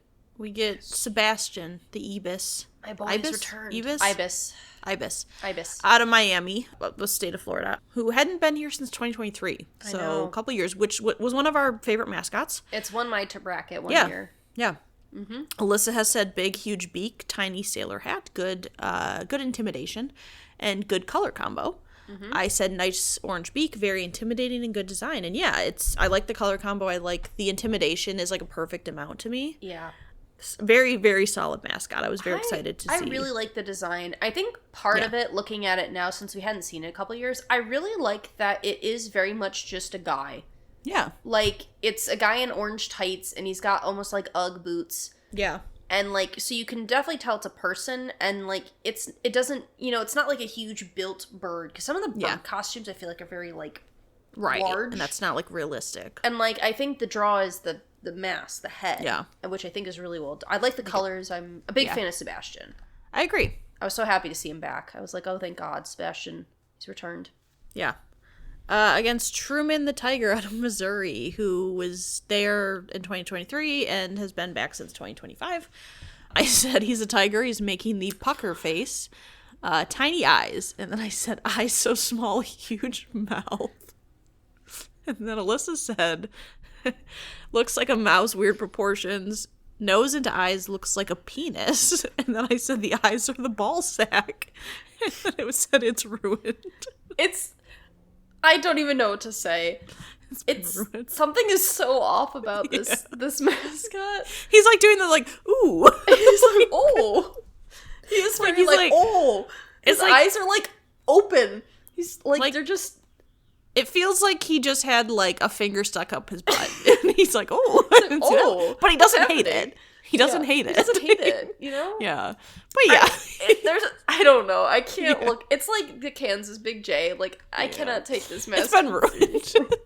Sebastian, the Ibis. My boy has returned. Ibis. Out of Miami, the state of Florida, who hadn't been here since 2023. So a couple years, which was one of our favorite mascots. It's won my bracket one year. Yeah. Mm-hmm. Alyssa has said big, huge beak, tiny sailor hat, good intimidation, and good color combo. Mm-hmm. I said nice orange beak, very intimidating and good design. And yeah, I like the color combo. I like the intimidation is like a perfect amount to me. Yeah. Very, very solid mascot. I was very excited to see. I really like the design. I think part of it, looking at it now, since we hadn't seen it in a couple of years, I really like that it is very much just a guy. Yeah. Like, it's a guy in orange tights, and he's got almost like Ugg boots. Yeah. And, like, so you can definitely tell it's a person, and, like, it doesn't, it's not like a huge built bird, because some of the bird costumes I feel like are very, like, large. And that's not, like, realistic. And, like, I think the draw is the mask, the head. Yeah. Which I think is really well done. I like the colors. I'm a big fan of Sebastian. I agree. I was so happy to see him back. I was like, oh, thank God, Sebastian, he's returned. Yeah. Against Truman the Tiger out of Missouri, who was there in 2023 and has been back since 2025. I said he's a tiger. He's making the pucker face. Tiny eyes. And then I said eyes so small, huge mouth. And then Alyssa said, looks like a mouse, weird proportions. Nose and eyes looks like a penis. And then I said the eyes are the ball sack. And then it said it's ruined. I don't even know what to say. It's something is so off about this mascot. He's like doing the like, ooh. He's like, oh. He's like, oh. His eyes are like open. He's like they're just. It feels like he just had like a finger stuck up his butt, and he's like, oh, but he doesn't hate it. He doesn't hate it. He doesn't hate it, Yeah. But yeah. I don't know. I can't look. It's like the Kansas Big J. Like, I cannot take this mess. It's been ruined.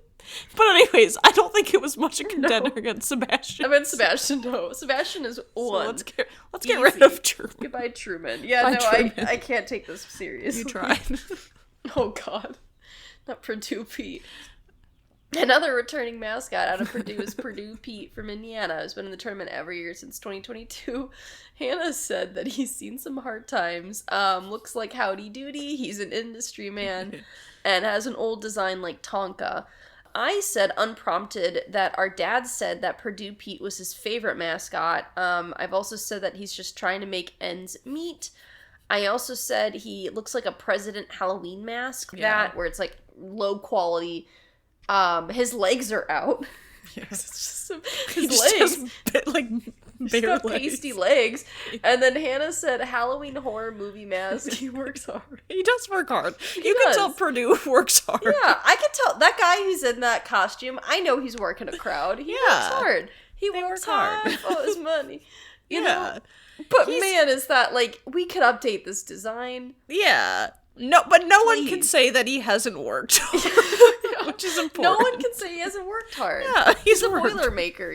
But anyways, I don't think it was much a contender against Sebastian. I meant Sebastian, no. Sebastian is one. So let's get rid of Truman. Goodbye, Truman. Yeah, Truman. I can't take this seriously. You tried. Oh, God. Not Purdue Pete. Another returning mascot out of Purdue is Purdue Pete from Indiana, who's been in the tournament every year since 2022. Hannah said that he's seen some hard times. Looks like Howdy Doody. He's an industry man and has an old design like Tonka. I said unprompted that our dad said that Purdue Pete was his favorite mascot. I've also said that he's just trying to make ends meet. I also said he looks like a President Halloween mask, where it's like low quality. His legs are out. Yes, his legs, like bare legs. Pasty legs. And then Hannah said Halloween horror movie mask. He works hard. He does work hard. You can tell Purdue works hard. Yeah, I can tell that guy who's in that costume. I know he's working a crowd. He works hard. He works hard for his money. You know. But man, is that like we could update this design? Yeah. No, but no one can say that he hasn't worked hard, which is important. No one can say he hasn't worked hard. Yeah, he's a Boilermaker,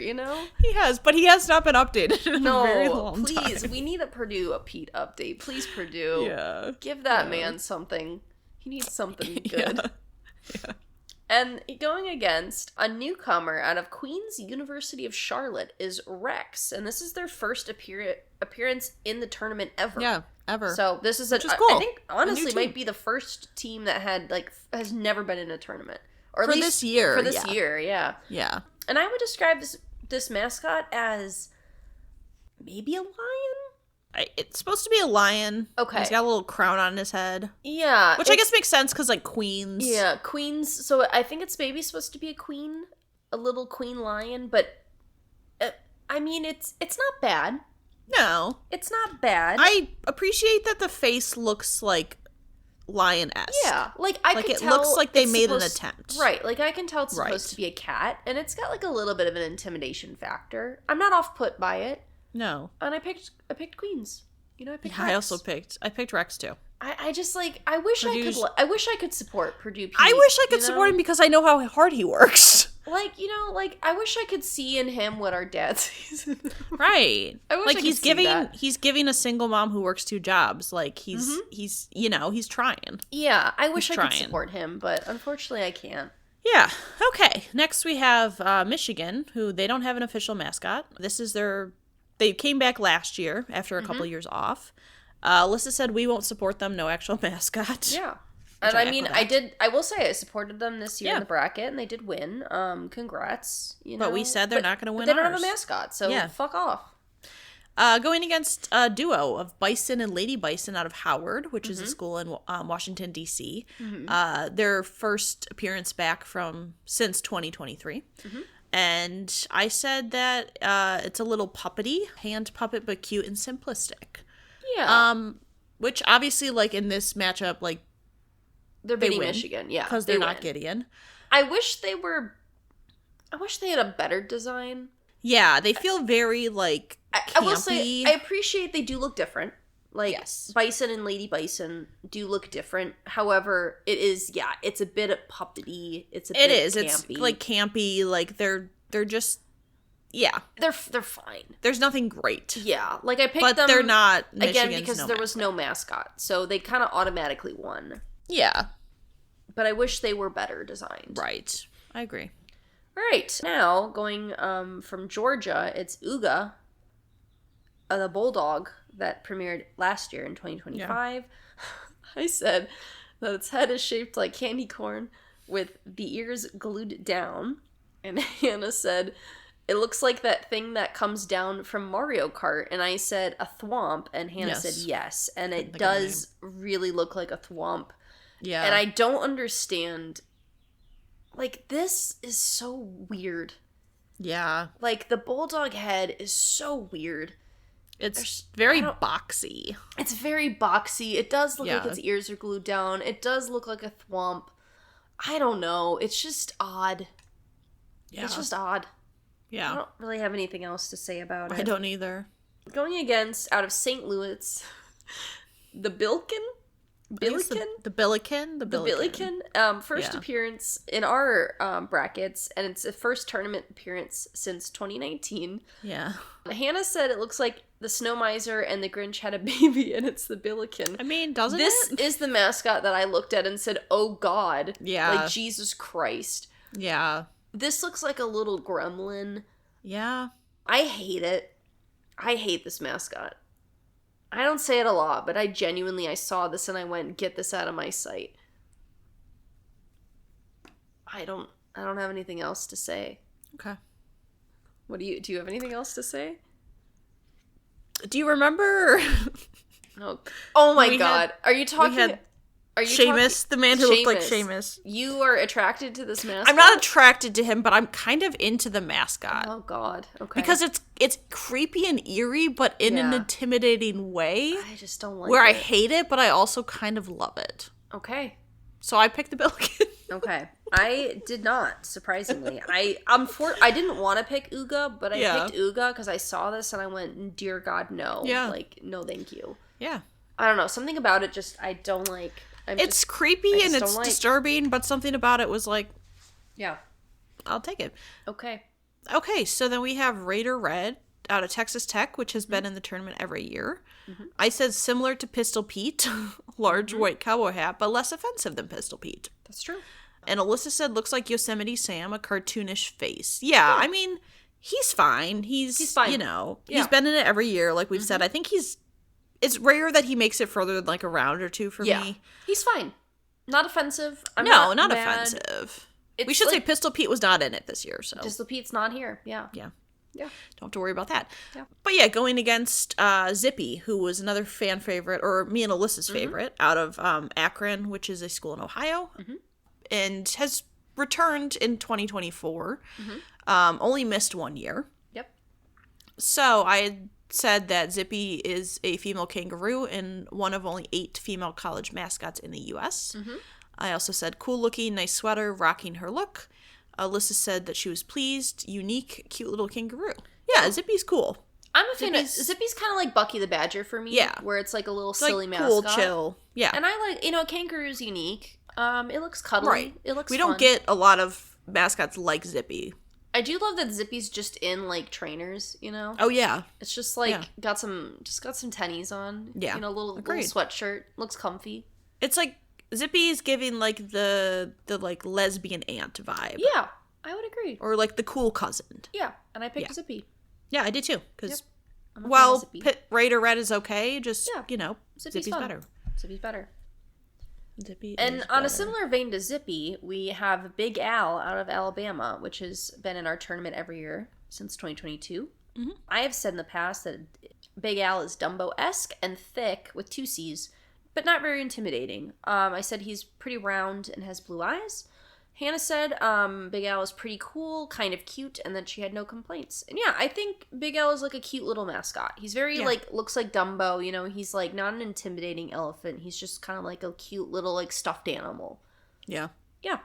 He has, but he has not been updated in a very long time. Please, we need a Pete update. Please, Purdue. Yeah. Give that man something. He needs something good. Yeah. And going against a newcomer out of Queen's University of Charlotte is Rex. And this is their first appearance in the tournament ever. Yeah, ever. So this is Which is cool. I think, honestly, might be the first team that has never been in a tournament. Or at for least this year. For this year, yeah. Yeah. And I would describe this mascot as maybe a lion? It's supposed to be a lion. Okay. He's got a little crown on his head. Yeah. Which I guess makes sense because, like, queens. Yeah, queens. So I think it's maybe supposed to be a queen. A little queen lion. But, I mean, it's not bad. No. It's not bad. I appreciate that the face looks, like, lion-esque. Yeah. Like, I can tell it looks like they made an attempt. Right. Like, I can tell it's supposed to be a cat. And it's got, like, a little bit of an intimidation factor. I'm not off-put by it. No. And I picked queens. You know, I picked Rex. Rex. I picked Rex too. I just like I wish I could support Purdue Pete, I wish I could support him because I know how hard he works. Like, you know, like I wish I could see in him what our dad sees. Right. I wish like I could he's giving a single mom who works 2 jobs. Like he's you know, he's trying. Yeah, I wish I could support him, but unfortunately I can't. Yeah. Okay. Next we have Michigan, who they don't have an official mascot. This is they came back last year after a couple years off. Alyssa said we won't support them. No actual mascot. Yeah. And I mean, I will say I supported them this year in the bracket, and they did win. Congrats. You know, but we said they're not going to win. They don't have a mascot, so fuck off. Going against a duo of Bison and Lady Bison out of Howard, which is a school in Washington, D.C. Their first appearance back since 2023. And I said that it's a little puppety, hand puppet, but cute and simplistic. Yeah. Which obviously, like, in this matchup, like, they're beating Michigan, yeah. Because they're not Gideon. I wish they had a better design. Yeah, they feel very, like, campy. I will say, I appreciate they do look different. Like, yes. Bison and Lady Bison do look different. However, it's a bit puppety. It's campy. It's, like, campy. Like, they're just, yeah. They're fine. There's nothing great. Yeah. Like, I picked them. But they're not Michigan's again, because there was no mascot. So they kind of automatically won. Yeah. But I wish they were better designed. Right. I agree. All right. Now, going from Georgia, it's Uga, the bulldog that premiered last year in 2025. Yeah. I said that its head is shaped like candy corn with the ears glued down. And Hannah said, it looks like that thing that comes down from Mario Kart. And I said, a thwomp. And Hannah said, yes. And it does really look like a thwomp. Yeah. And I don't understand. Like, this is so weird. Yeah. Like, the bulldog head is so weird. It's very boxy. It's very boxy. It does look like its ears are glued down. It does look like a thwomp. I don't know. It's just odd. Yeah. It's just odd. Yeah. I don't really have anything else to say about it. I don't either. Going against, out of St. Louis, the Billiken? The Billiken. First appearance in our brackets, and it's a first tournament appearance since 2019. Yeah. Hannah said it looks like the Snow Miser and the Grinch had a baby, and it's the Billiken. I mean, doesn't this it? This is the mascot that I looked at and said, oh God. Yeah. Like, Jesus Christ. Yeah. This looks like a little gremlin. Yeah. I hate it. I hate this mascot. I don't say it a lot, but I saw this and I went, get this out of my sight. I don't have anything else to say. Okay. Do you have anything else to say? Do you remember? Oh my God. Are you talking? Are you Seamus, the man who looked like Seamus. You are attracted to this mascot? I'm not attracted to him, but I'm kind of into the mascot. Oh God. Okay. Because it's creepy and eerie, but in an intimidating way. I just don't like it. Where I hate it, but I also kind of love it. Okay. So I picked the Billiken. Okay. I did not, surprisingly. I didn't want to pick Uga, but I picked Uga because I saw this and I went, dear God, no. Yeah. Like, no thank you. Yeah. I don't know. Something about it just I don't like. It's creepy and it's disturbing, but something about it was like, yeah, I'll take it. Okay. Okay, so then we have Raider Red out of Texas Tech, which has been in the tournament every year. Mm-hmm. I said similar to Pistol Pete, large white cowboy hat, but less offensive than Pistol Pete. That's true. And Alyssa said, looks like Yosemite Sam, a cartoonish face. Yeah. I mean, he's fine. He's fine. You know, he's been in it every year, like we've said. I think it's rare that he makes it further than like a round or two for me. He's fine. Not offensive. Not offensive. We should say Pistol Pete was not in it this year, so. Pistol Pete's not here. Yeah. Yeah. Don't have to worry about that. Yeah. But yeah, going against Zippy, who was another fan favorite, or me and Alyssa's favorite, out of Akron, which is a school in Ohio, and has returned in 2024. Only missed 1 year. Yep. So I had said that Zippy is a female kangaroo and one of only 8 female college mascots in the U.S. I also said cool looking, nice sweater, rocking her look. Alyssa said that she was pleased, unique, cute little kangaroo. Yeah, Zippy's cool. I'm a fan of Zippy's kind of like Bucky the Badger for me. Yeah. Where it's like a little silly mascot. Cool, chill. Yeah. And I like, kangaroo's unique. It looks cuddly. Right. It looks fun. We don't get a lot of mascots like Zippy. I do love that Zippy's just in like trainers, Oh yeah. It's just like got some tennies on. Yeah. Little sweatshirt. Looks comfy. It's like Zippy's giving like the like lesbian aunt vibe. Yeah, I would agree. Or like the cool cousin. Yeah, and I picked Zippy. Yeah, I did too. Because while Raider Red is okay, just Zippy's better. Zippy's better. And on a similar vein to Zippy, we have Big Al out of Alabama, which has been in our tournament every year since 2022. I have said in the past that Big Al is Dumbo-esque and thick with 2 C's, but not very intimidating. I said he's pretty round and has blue eyes. Hannah said Big Al is pretty cool, kind of cute, and that she had no complaints. And yeah, I think Big Al is like a cute little mascot. He's very looks like Dumbo, he's like not an intimidating elephant. He's just kind of like a cute little like stuffed animal. Yeah. Yeah.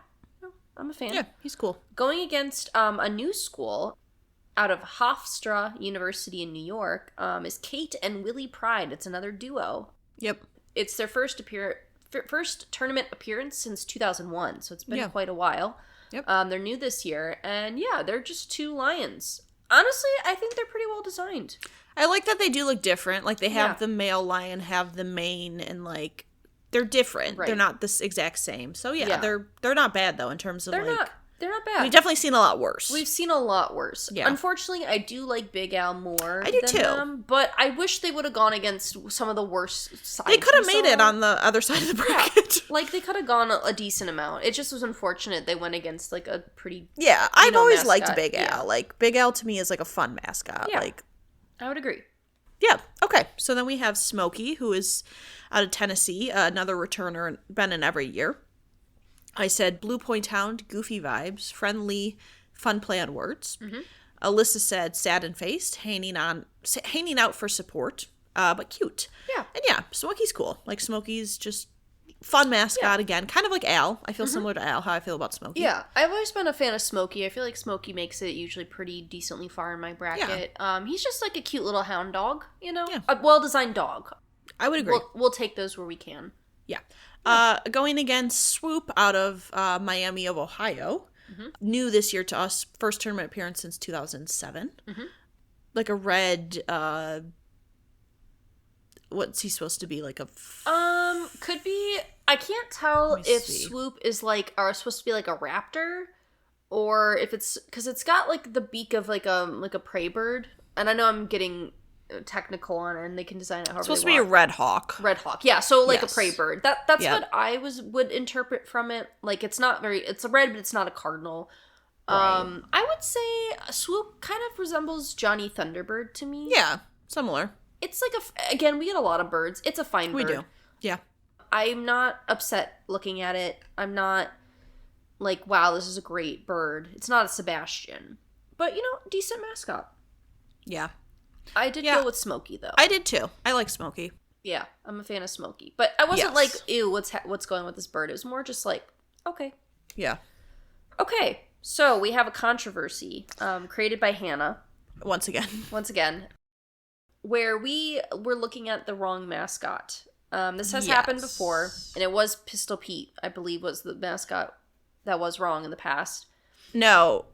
I'm a fan. Yeah, he's cool. Going against a new school out of Hofstra University in New York is Kate and Willie Pride. It's another duo. Yep. It's their first tournament appearance since 2001, so it's been quite a while. Yep. They're new this year, and yeah, they're just 2 lions. Honestly, I think they're pretty well designed. I like that they do look different. Like, they have the male lion have the mane, and like, they're different. Right. They're not the exact same. So yeah, they're not bad though in terms of They're not bad. We've definitely seen a lot worse. We've seen a lot worse. Yeah. Unfortunately, I do like Big Al more. I do too. Them, but I wish they would have gone against some of the worst sides. They could have made it on the other side of the bracket. Yeah. Like, they could have gone a decent amount. It just was unfortunate they went against, like, a pretty I've always liked Big Al. Yeah. Like, Big Al to me is, like, a fun mascot. Yeah. Like, I would agree. Yeah. Okay. So then we have Smokey, who is out of Tennessee, another returner, been in every year. I said Blue Point Hound, goofy vibes, friendly, fun play on words. Alyssa said sad and faced, hanging out for support, but cute. Yeah. And yeah, Smokey's cool. Like, Smokey's just fun mascot again, kind of like Al. I feel similar to Al, how I feel about Smokey. Yeah, I've always been a fan of Smokey. I feel like Smokey makes it usually pretty decently far in my bracket. Yeah. He's just like a cute little hound dog, Yeah. A well-designed dog. I would agree. We'll take those where we can. Yeah. Going against Swoop out of Miami of Ohio. New this year to us. First tournament appearance since 2007. Like a red, what's he supposed to be? Like a... Could be... I can't tell if Swoop is like, are supposed to be like a raptor, or if it's... Because it's got like the beak of like a prey bird. And I know I'm getting... technical on it, and they can design it however it's supposed they want. To be a red hawk. Yeah, so like a prey bird. That's what I would interpret from it. Like, it's not very, it's a red, but it's not a cardinal. Right. I would say Swoop kind of resembles Johnny Thunderbird to me. Yeah, similar. It's like again, we get a lot of birds. It's a fine bird. We do. Yeah. I'm not upset looking at it. I'm not like, wow, this is a great bird. It's not a Sebastian, but decent mascot. Yeah. I did go with Smokey, though. I did, too. I like Smokey. Yeah, I'm a fan of Smokey. But I wasn't like, ew, what's going with this bird? It was more just like, okay. Yeah. Okay, so we have a controversy created by Hannah. Once again. Where we were looking at the wrong mascot. This has happened before, and it was Pistol Pete, I believe, was the mascot that was wrong in the past. No.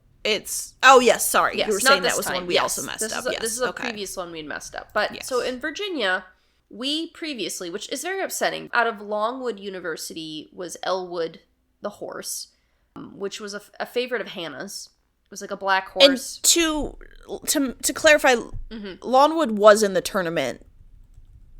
Oh, yes, sorry. Yes, you were saying that was the one we also messed up. This is a previous one we'd messed up. But so in Virginia, we previously, which is very upsetting, out of Longwood University was Elwood the horse. which was a favorite of Hannah's. It was like a black horse. And to clarify, Lawnwood was in the tournament.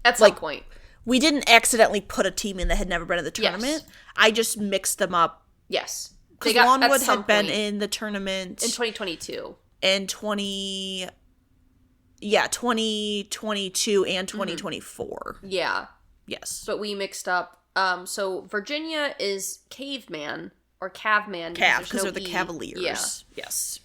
At some point. We didn't accidentally put a team in that had never been in the tournament. Yes. I just mixed them up. Yes. Because Lawnwood had been in the tournament. In 2022. In 2022 and 2024. Yeah. Yes. But we mixed up. So Virginia is Caveman or Cavman. Because they're the Cavaliers. Yeah. Yes.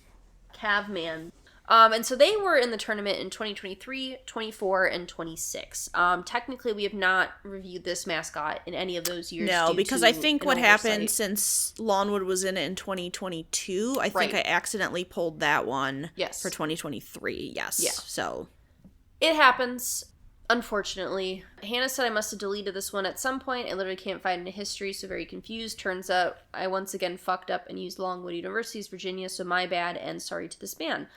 Cavman. And so they were in the tournament in 2023, 24, and 26. Technically, we have not reviewed this mascot in any of those years. No, because I think what happened since Lawnwood was in it in 2022, I think I accidentally pulled that one for 2023. Yes. Yeah. So it happens. Unfortunately, Hannah said I must have deleted this one at some point. I literally can't find it in history, so very confused. Turns out I once again fucked up and used Longwood University's Virginia, so my bad and sorry to this man.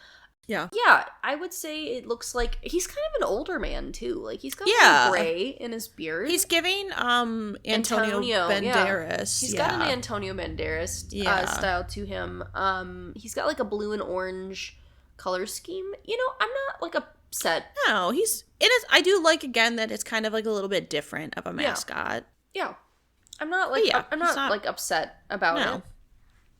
Yeah. Yeah, I would say it looks like he's kind of an older man too. Like he's got some gray in his beard. He's giving Antonio Banderas. Yeah. He's got an Antonio Banderas style to him. He's got like a blue and orange color scheme. You know, I'm not like upset. No, it is. I do like again that it's kind of like a little bit different of a mascot. Yeah. I'm not like like upset about it.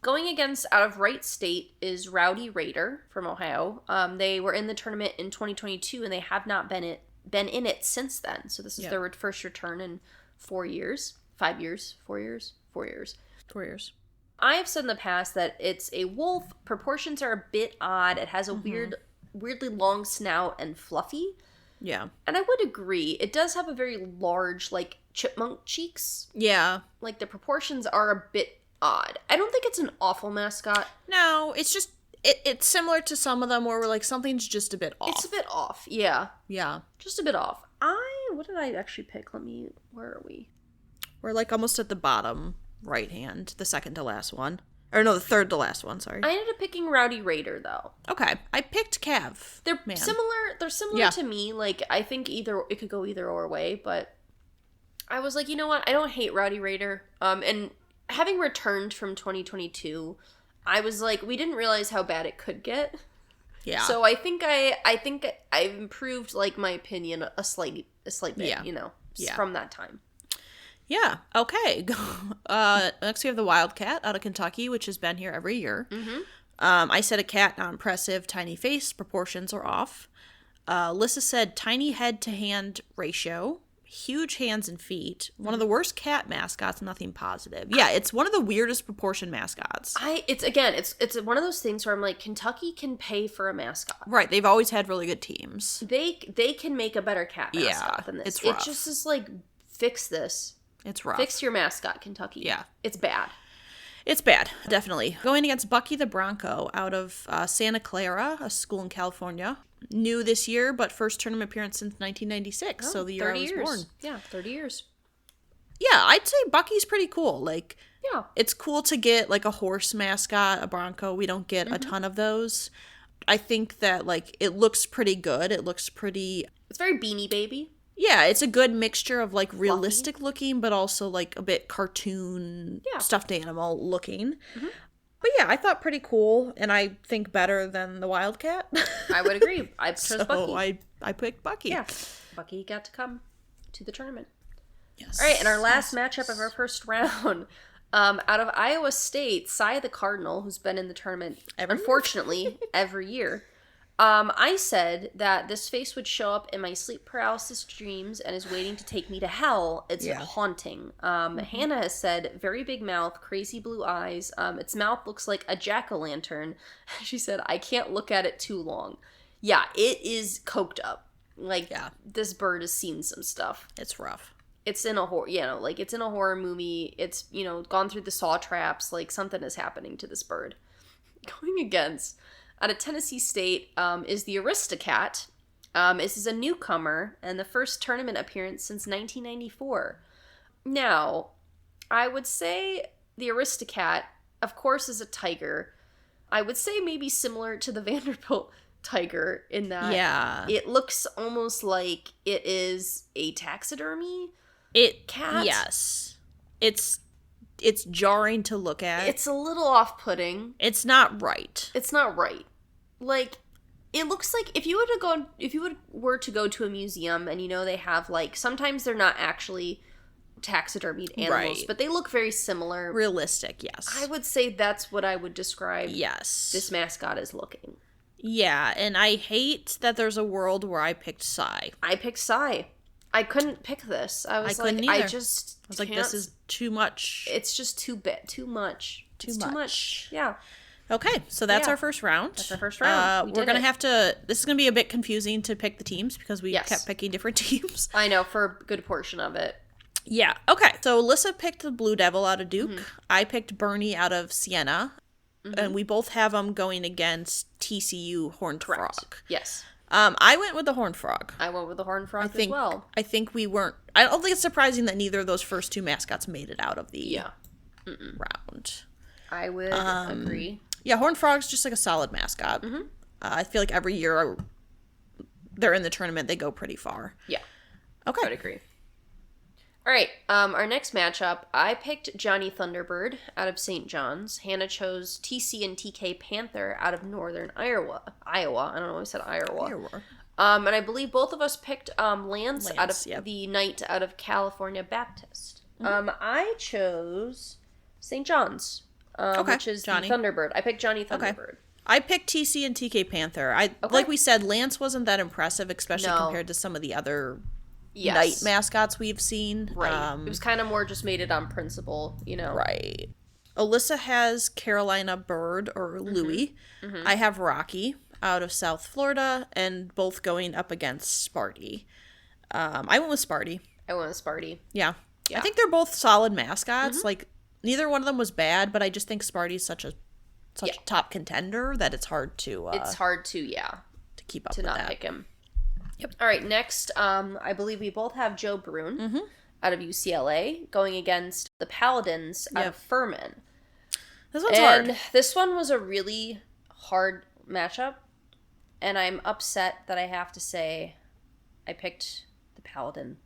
Going against out of Wright State is Rowdy Raider from Ohio. They were in the tournament in 2022 and they have not been in it since then. So this is their first return in 4 years, 5 years, 4 years, 4 years. 4 years. I have said in the past that it's a wolf. Proportions are a bit odd. It has a weirdly long snout and fluffy. Yeah. And I would agree. It does have a very large, like, chipmunk cheeks. Yeah. Like, the proportions are a bit odd. I don't think it's an awful mascot. No, it's just it's similar to some of them where we're like something's just a bit off. It's a bit off, yeah. Yeah. Just a bit off. What did I actually pick? Where are we? We're like almost at the bottom right hand, the second to last one. Or no, the third to last one, sorry. I ended up picking Rowdy Raider though. Okay. I picked Cav. They're similar to me. Like I think it could go either or way, but I was like, you know what? I don't hate Rowdy Raider. And having returned from 2022, I was like, we didn't realize how bad it could get. Yeah. So I think I've improved like my opinion a slight bit, you know, from that time. Yeah. Okay. Next we have the Wildcat out of Kentucky, which has been here every year. Mm-hmm. I said a cat, not impressive, tiny face, proportions are off. Lissa said tiny head to hand ratio. Huge hands and feet. One of the worst cat mascots, nothing positive. Yeah, it's one of the weirdest proportion mascots. It's one of those things where I'm like, Kentucky can pay for a mascot. Right, they've always had really good teams. They can make a better cat mascot than this. It's rough. It just is like, fix this. It's rough. Fix your mascot, Kentucky. Yeah. It's bad. It's bad, definitely. Going against Bucky the Bronco out of Santa Clara, a school in California. New this year, but first tournament appearance since 1996, so the year I was born. Yeah, 30 years. Yeah, I'd say Bucky's pretty cool. Like, yeah, it's cool to get like a horse mascot, a Bronco. We don't get a ton of those. I think that like it looks pretty good. It looks pretty. It's very Beanie Baby. Yeah, it's a good mixture of like realistic looking, but also like a bit cartoon stuffed animal looking. Mm-hmm. But yeah, I thought pretty cool, and I think better than the Wildcat. I would agree. I chose Bucky. I picked Bucky. Yeah, Bucky got to come to the tournament. Yes. All right, and our last matchup of our first round, out of Iowa State, Cy the Cardinal, who's been in the tournament, unfortunately, every year. I said that this face would show up in my sleep paralysis dreams and is waiting to take me to hell. It's haunting. Hannah has said, very big mouth, crazy blue eyes. Its mouth looks like a jack-o'-lantern. She said, I can't look at it too long. Yeah, it is coked up. Like, this bird has seen some stuff. It's rough. It's in a horror, it's in a horror movie. It's, gone through the saw traps. Like, something is happening to this bird. Going against... Out of Tennessee State is the Aristocat. This is a newcomer and the first tournament appearance since 1994. Now, I would say the Aristocat, of course, is a tiger. I would say maybe similar to the Vanderbilt tiger in that it looks almost like it is a taxidermy cat. Yes. It's it's jarring to look at. It's a little off-putting. It's not right. It's not right. Like, it looks like if you were to go to a museum and they have like, sometimes they're not actually taxidermied animals, Right. but they look very similar. Realistic, yes. I would say that's what I would describe this mascot as looking. Yeah, and I hate that there's a world where I picked Psy. I picked Psy. I couldn't pick this. I was like, I was like, this is too much. It's just too much. Too much. Yeah. Okay, so that's our first round. That's our first round. We're going to have to... This is going to be a bit confusing to pick the teams because we kept picking different teams. I know, for a good portion of it. Yeah, okay. So Alyssa picked the Blue Devil out of Duke. Mm-hmm. I picked Bernie out of Siena. Mm-hmm. And we both have them going against TCU Horned Frog. Yes. I went with the Horned Frog. I went with the Horned Frog as well. I think we weren't... I don't think it's surprising that neither of those first two mascots made it out of the round. I would agree. Yeah, Horned Frog's just like a solid mascot. Mm-hmm. I feel like every year they're in the tournament, they go pretty far. Yeah. Okay. I would agree. All right, our next matchup, I picked Johnny Thunderbird out of St. John's. Hannah chose TC and TK Panther out of Northern Iowa. I don't know why I said Iowa. And I believe both of us picked Lance out of the Knight out of California Baptist. Mm-hmm. I chose St. John's, which is Johnny Thunderbird. I picked Johnny Thunderbird. Okay. I picked TC and TK Panther. Like we said, Lance wasn't that impressive, especially compared to some of the other... Night mascots we've seen. Right. It was kind of more just made it on principle, Right. Alyssa has Carolina Bird or Louie. Mm-hmm. I have Rocky out of South Florida, and both going up against Sparty. I went with Sparty. Yeah. I think they're both solid mascots. Mm-hmm. Like, neither one of them was bad, but I just think Sparty's such a top contender that it's hard to... to keep up with that. To not pick him. Yep. All right, next, I believe we both have Joe Brune out of UCLA going against the Paladins out of Furman. This one's hard. And this one was a really hard matchup, and I'm upset that I have to say I picked the Paladin.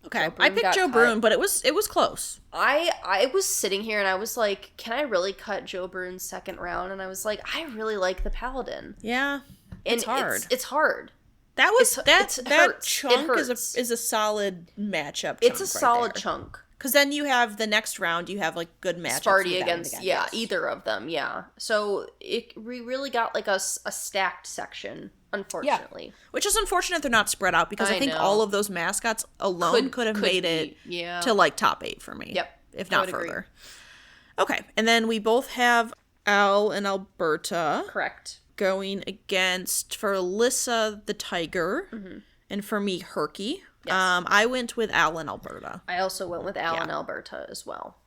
Okay, I picked Joe Brune, but it was close. I was sitting here and I was like, can I really cut Joe Brune's second round? And I was like, I really like the Paladin. Yeah, it's hard. It's hard. That was that chunk is a solid matchup. It's a solid chunk. Because then you have the next round, you have like good matchups. Sparty against either of them, So we really got like a stacked section, unfortunately. Yeah. Which is unfortunate they're not spread out because I think all of those mascots alone could have made it to like top 8 for me. Yep, if not further. Agree. Okay, and then we both have Al and Alberta. Correct. Going against, for Alyssa, the Tiger, and for me, Herky. Yes. I went with Al and Alberta. I also went with Al and Alberta as well.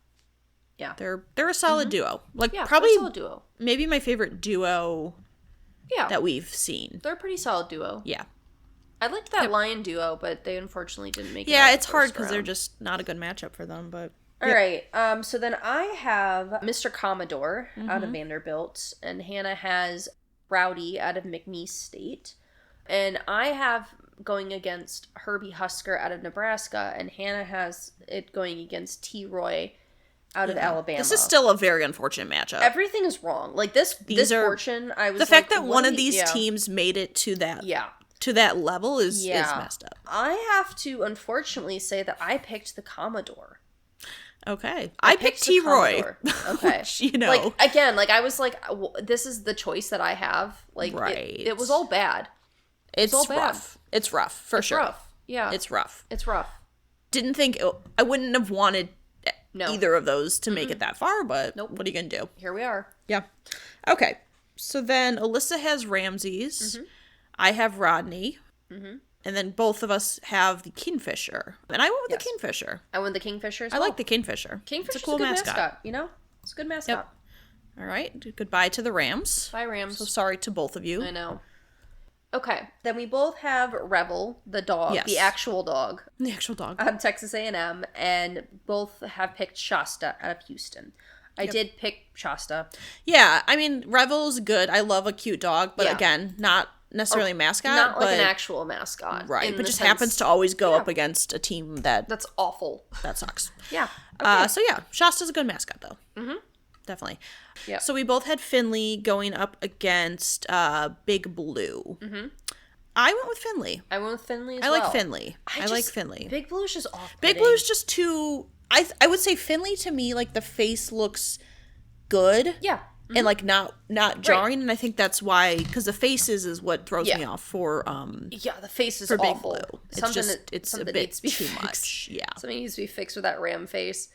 Yeah. They're a solid duo. Like, probably a solid duo. Maybe my favorite duo that we've seen. They're a pretty solid duo. Yeah. I liked that lion duo, but they unfortunately didn't make it. Yeah, it's hard because they're just not a good matchup for them, but... All right, so then I have Mr. Commodore out of Vanderbilt, and Hannah has... Rowdy out of McNeese State, and I have going against Herbie Husker out of Nebraska, and Hannah has it going against T. Roy out of Alabama. This is still a very unfortunate matchup. Everything is wrong. Like this portion, I was the fact that one of these teams made it to that level is messed up. I have to unfortunately say that I picked the Commodore. Okay. I picked T. Roy. Okay. Which, Like, again, like, I was like, this is the choice that I have. Like, it was all bad. It's all rough. Bad. It's rough, for sure. It's rough. Yeah. It's rough. It's rough. Didn't think... I wouldn't have wanted either of those to make it that far, but what are you going to do? Here we are. Yeah. Okay. So then Alyssa has Ramses. I have Rodney. And then both of us have the Kingfisher. And I went with the Kingfisher. I went the Kingfisher as well. I like the Kingfisher. Kingfisher's a cool mascot. It's a good mascot. Yep. All right. Goodbye to the Rams. Bye, Rams. So sorry to both of you. I know. Okay. Then we both have Rebel, the dog, the actual dog. The actual dog. Texas A&M, and both have picked Shasta out of Houston. I did pick Shasta. Yeah. I mean, Rebel's good. I love a cute dog, but again, not necessarily a mascot. Not like but, an actual mascot. Right, but just happens to always go up against a team that's awful. That sucks. Yeah. Okay. So yeah, Shasta's a good mascot though. Mm-hmm. Definitely. Yeah. So we both had Finley going up against Big Blue. Mm-hmm. I went with Finley. I went with Finley as I well. like Finley. I like Finley. Big Blue's just off. Big Blue's just too... I would say Finley, to me, like, the face looks good. Yeah. Mm-hmm. And, like, not jarring. Right. And I think that's why... Because the faces is what throws me off for... yeah, the face is for awful. Big Blue. It's a bit too much. Yeah. Something needs to be fixed with that ram face.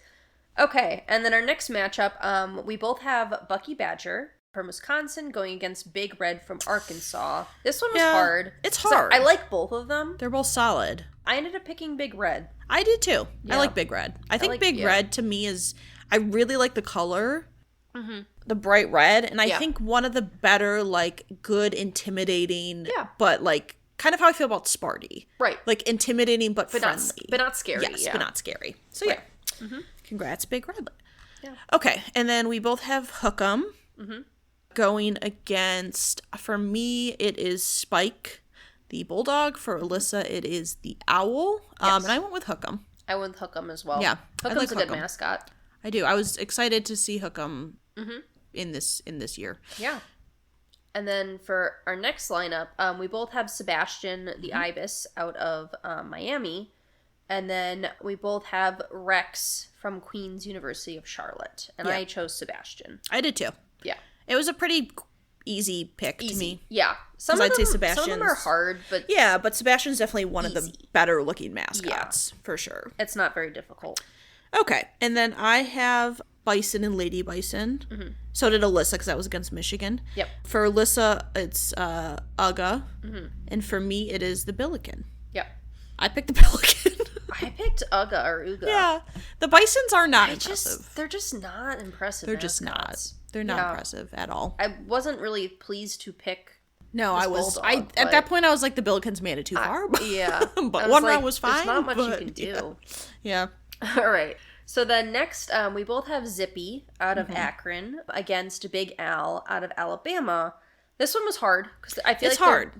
Okay, and then our next matchup, we both have Bucky Badger from Wisconsin going against Big Red from Arkansas. This one was hard. It's hard. I like both of them. They're both solid. I ended up picking Big Red. I did too. Yeah. I like Big Red. I think Big Red to me is... I really like the color. Mm-hmm. The bright red. And I think one of the better, like, good, intimidating... Yeah. But, like, kind of how I feel about Sparty. Right. Like, intimidating but friendly. But not scary. Yes, but not scary. So, yeah. Mm-hmm. Congrats, Big Red. Yeah. Okay, and then we both have Hookem going against, for me, it is Spike, the Bulldog. For Alyssa, it is the Owl. And I went with Hookem. I went with Hookem as well. Yeah. Hookem's a good mascot. I do. I was excited to see Hookem in this year. Yeah. And then for our next lineup, we both have Sebastian, the Ibis, out of Miami. And then we both have Rex from Queen's University of Charlotte. And I chose Sebastian. I did too. Yeah. It was a pretty easy pick to me. Yeah. Some of them are hard, but... Yeah, but Sebastian's definitely one of the better looking mascots, for sure. It's not very difficult. Okay. And then I have Bison and Lady Bison. Mm-hmm. So did Alyssa, because that was against Michigan. Yep. For Alyssa, it's Uga. Mm-hmm. And for me, it is the Billiken. Yep. I picked the Billiken. I picked Uga or Uga. Yeah. The Bisons are not impressive. They're just not impressive. They're just not. They're not impressive at all. I wasn't really pleased to pick. No, I was. Bulldog, at that point, I was like, the Billikens made it too far. Yeah. But one round was fine. There's not much you can do. Yeah. All right. So then next, we both have Zippy out of Akron against Big Al out of Alabama. This one was hard because I feel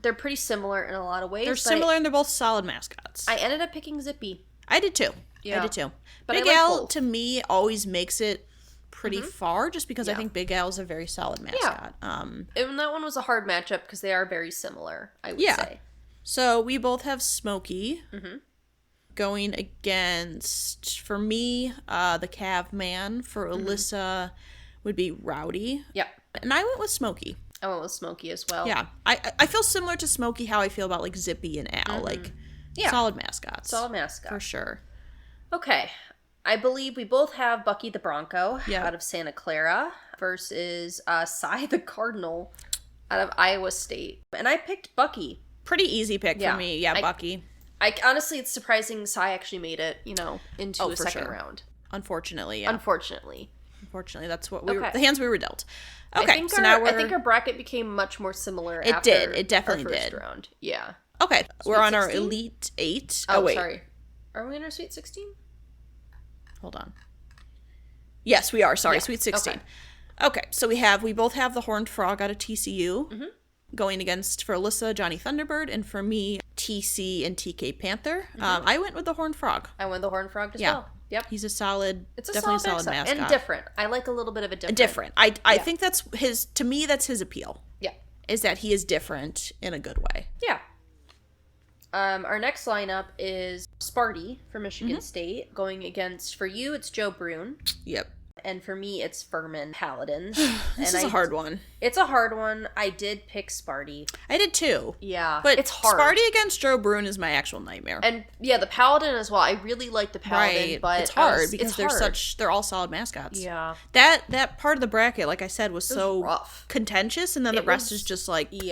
they're pretty similar in a lot of ways. They're similar and they're both solid mascots. I ended up picking Zippy. I did too. Yeah. I did too. But Big Al, to me, always makes it pretty far just because I think Big Al is a very solid mascot. Yeah. And that one was a hard matchup because they are very similar, I would say. So we both have Smokey going against, for me, the Caveman. For Alyssa would be Rowdy. Yep. And I went with Smokey. I went with Smokey as well. Yeah. I feel similar to Smokey how I feel about like Zippy and Al. Like solid mascots. Solid mascot. For sure. Okay. I believe we both have Bucky the Bronco out of Santa Clara versus Cy the Cardinal out of Iowa State. And I picked Bucky. Pretty easy pick for me. Yeah, Bucky. Honestly, it's surprising Cy actually made it, into a second round. Unfortunately, yeah. Unfortunately, that's what the hands we were dealt. Okay, I think our bracket became much more similar. It did. It definitely our first did. Round. Yeah. Okay, we're on our Elite 8. Oh, wait. Sorry. Are we in our Sweet 16? Hold on. Yes, we are. Sorry, Sweet 16. Okay, so we both have the Horned Frog out of TCU going against, for Alyssa, Johnny Thunderbird, and for me, TC and TK Panther. I went with the Horned Frog. I went with the Horned Frog as well. Yep. He's definitely a solid mascot. And different. I like a little bit of a different. Different. I think that's to me, that's his appeal. Yeah. Is that he is different in a good way. Yeah. Our next lineup is Sparty from Michigan State going against, for you, it's Joe Brune. Yep. And for me, it's Furman Paladins. This is a hard one. It's a hard one. I did pick Sparty. I did too. Yeah. But it's hard. Sparty against Joe Brune is my actual nightmare. And yeah, the Paladin as well. I really like the Paladin, but it's hard because they're all solid mascots. Yeah. That part of the bracket, like I said, was so rough, contentious, and then the rest is just like we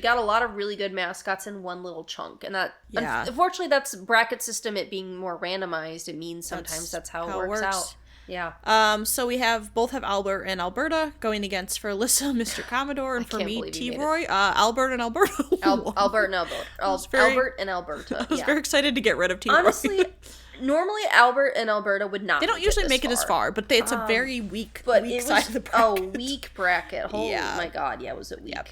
got a lot of really good mascots in one little chunk, and that unfortunately that's bracket system. It being more randomized, it means sometimes that's how it works out. Yeah. So we both have Albert and Alberta going against, for Alyssa, Mr. Commodore, and for me, T-Roy, Albert and Alberta. Albert and Alberta. Albert and Alberta. I was very excited to get rid of T-Roy. Honestly, normally Albert and Alberta would not. They don't usually make it as far, but it's a very weak side of the bracket. A weak bracket. Oh my god, yeah, was it weak? Yep.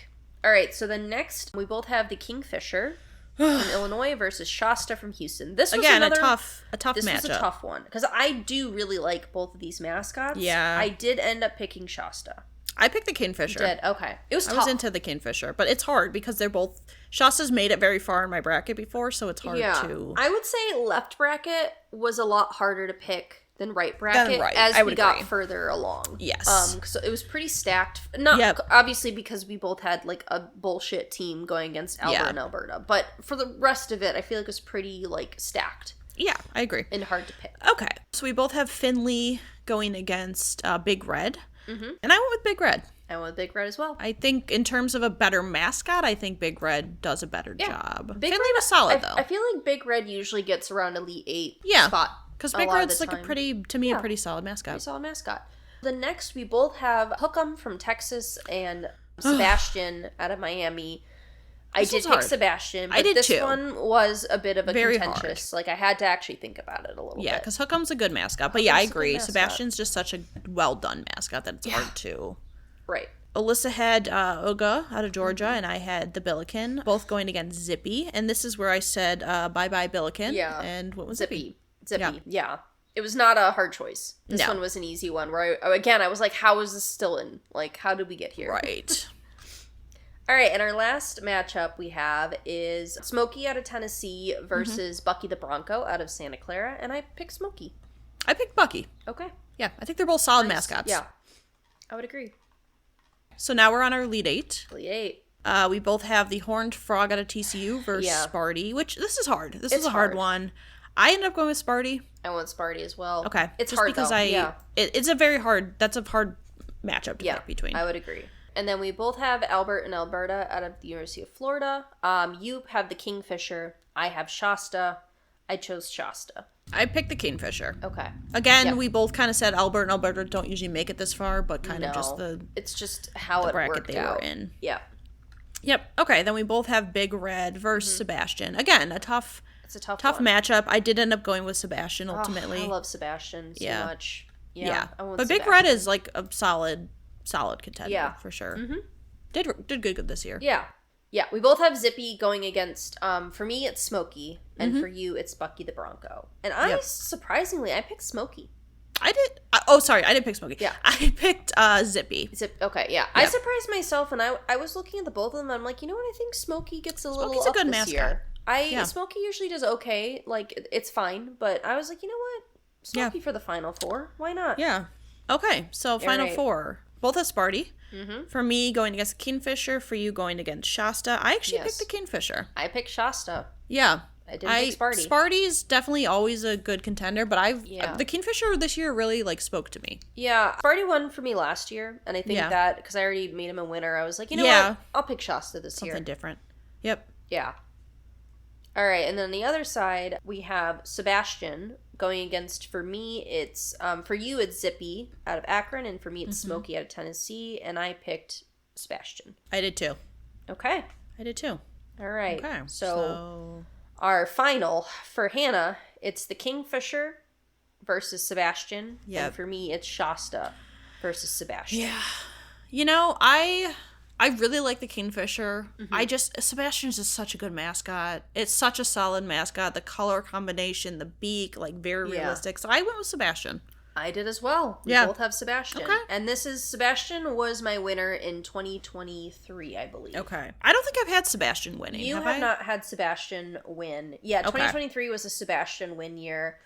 All right, so then next, we both have the Kingfisher from Illinois versus Shasta from Houston. This was again another, a tough matchup. This was a tough one because I do really like both of these mascots. Yeah. I did end up picking Shasta. I picked the Kingfisher. You did? Okay. It was tough. I was into the Kingfisher, but it's hard because they're both... Shasta's made it very far in my bracket before, so it's hard to... I would say left bracket was a lot harder to pick than right bracket as we got further along. Yes. So it was pretty stacked. Not obviously because we both had like a bullshit team going against Albert and Alberta, but for the rest of it, I feel like it was pretty like stacked. Yeah, I agree. And hard to pick. Okay, so we both have Finley going against Big Red, and I went with Big Red. I went with Big Red as well. I think in terms of a better mascot, I think Big Red does a better job. Finley was solid though. I feel like Big Red usually gets around Elite 8 spot. Because Big Red's like a pretty solid mascot. Pretty solid mascot. The next, we both have Hookem from Texas and Sebastian out of Miami. I did pick Sebastian, but this one was a bit of a contentious. Like, I had to actually think about it a little bit. Yeah, because Hookem's a good mascot. But yeah, I agree. Sebastian's just such a well-done mascot that it's hard to... Right. Alyssa had Uga out of Georgia, and I had the Billiken, both going against Zippy. And this is where I said, bye-bye Billiken. Yeah. And what was Zippy? Zippy, yeah. It was not a hard choice. This one was an easy one where, I was like, how is this still in? Like, how did we get here? Right. All right, and our last matchup we have is Smokey out of Tennessee versus Bucky the Bronco out of Santa Clara, and I picked Smokey. I picked Bucky. Okay. Yeah, I think they're both solid mascots. Yeah, I would agree. So now we're on our Elite Eight. Elite 8. We both have the Horned Frog out of TCU versus Sparty, which this is hard. This is a hard one. I ended up going with Sparty. I went Sparty as well. Okay. It's just hard because though. It's a very hard, that's a hard matchup to pick between. I would agree. And then we both have Albert and Alberta out of the University of Florida. You have the Kingfisher. I have Shasta. I chose Shasta. I picked the Kingfisher. Okay. Again, we both kind of said Albert and Alberta don't usually make it this far, but kind of just it's just how it bracket worked they out. were in. Yeah. Yep. Okay, then we both have Big Red versus Sebastian. Again, it's a tough one. matchup. I did end up going with Sebastian ultimately. I love Sebastian so much. Yeah. But Big Red is like a solid contender for sure. Did good this year. Yeah. Yeah, we both have Zippy going against, for me, it's Smokey, and for you, it's Bucky the Bronco. And surprisingly, I picked Smokey. I did. I didn't pick Smokey. Yeah. I picked Zippy. Okay, yeah. I surprised myself, and I was looking at the both of them, and I'm like, you know what, I think Smokey gets a little Smokey's up a good this mascot. year. Smokey usually does okay, like, it's fine, but I was like, you know what, Smokey for the Final Four, why not? Yeah. Okay, so Final Four. Both have Sparty. For me, going against Kingfisher. For you, going against Shasta. I actually picked the Kingfisher. I picked Shasta. Yeah. I didn't pick Sparty. Sparty's definitely always a good contender, but the Kingfisher this year really, like, spoke to me. Yeah. Sparty won for me last year, and I think that, because I already made him a winner, I was like, you know what? I'll pick Shasta this year. Something different. Yep. Yeah. All right, and then the other side, we have Sebastian going against, for me, it's, for you, it's Zippy out of Akron, and for me, it's Smokey out of Tennessee, and I picked Sebastian. I did too. Okay. I did too. All right. Okay. So our final, for Hannah, it's the Kingfisher versus Sebastian, and for me, it's Shasta versus Sebastian. Yeah. You know, I really like the Kingfisher. Sebastian's just such a good mascot. It's such a solid mascot. The color combination, the beak, like very realistic. So I went with Sebastian. I did as well. We both have Sebastian. Okay. And Sebastian was my winner in 2023, I believe. Okay. I don't think I've had Sebastian winning. You have not had Sebastian win. Yeah, 2023 was a Sebastian win year.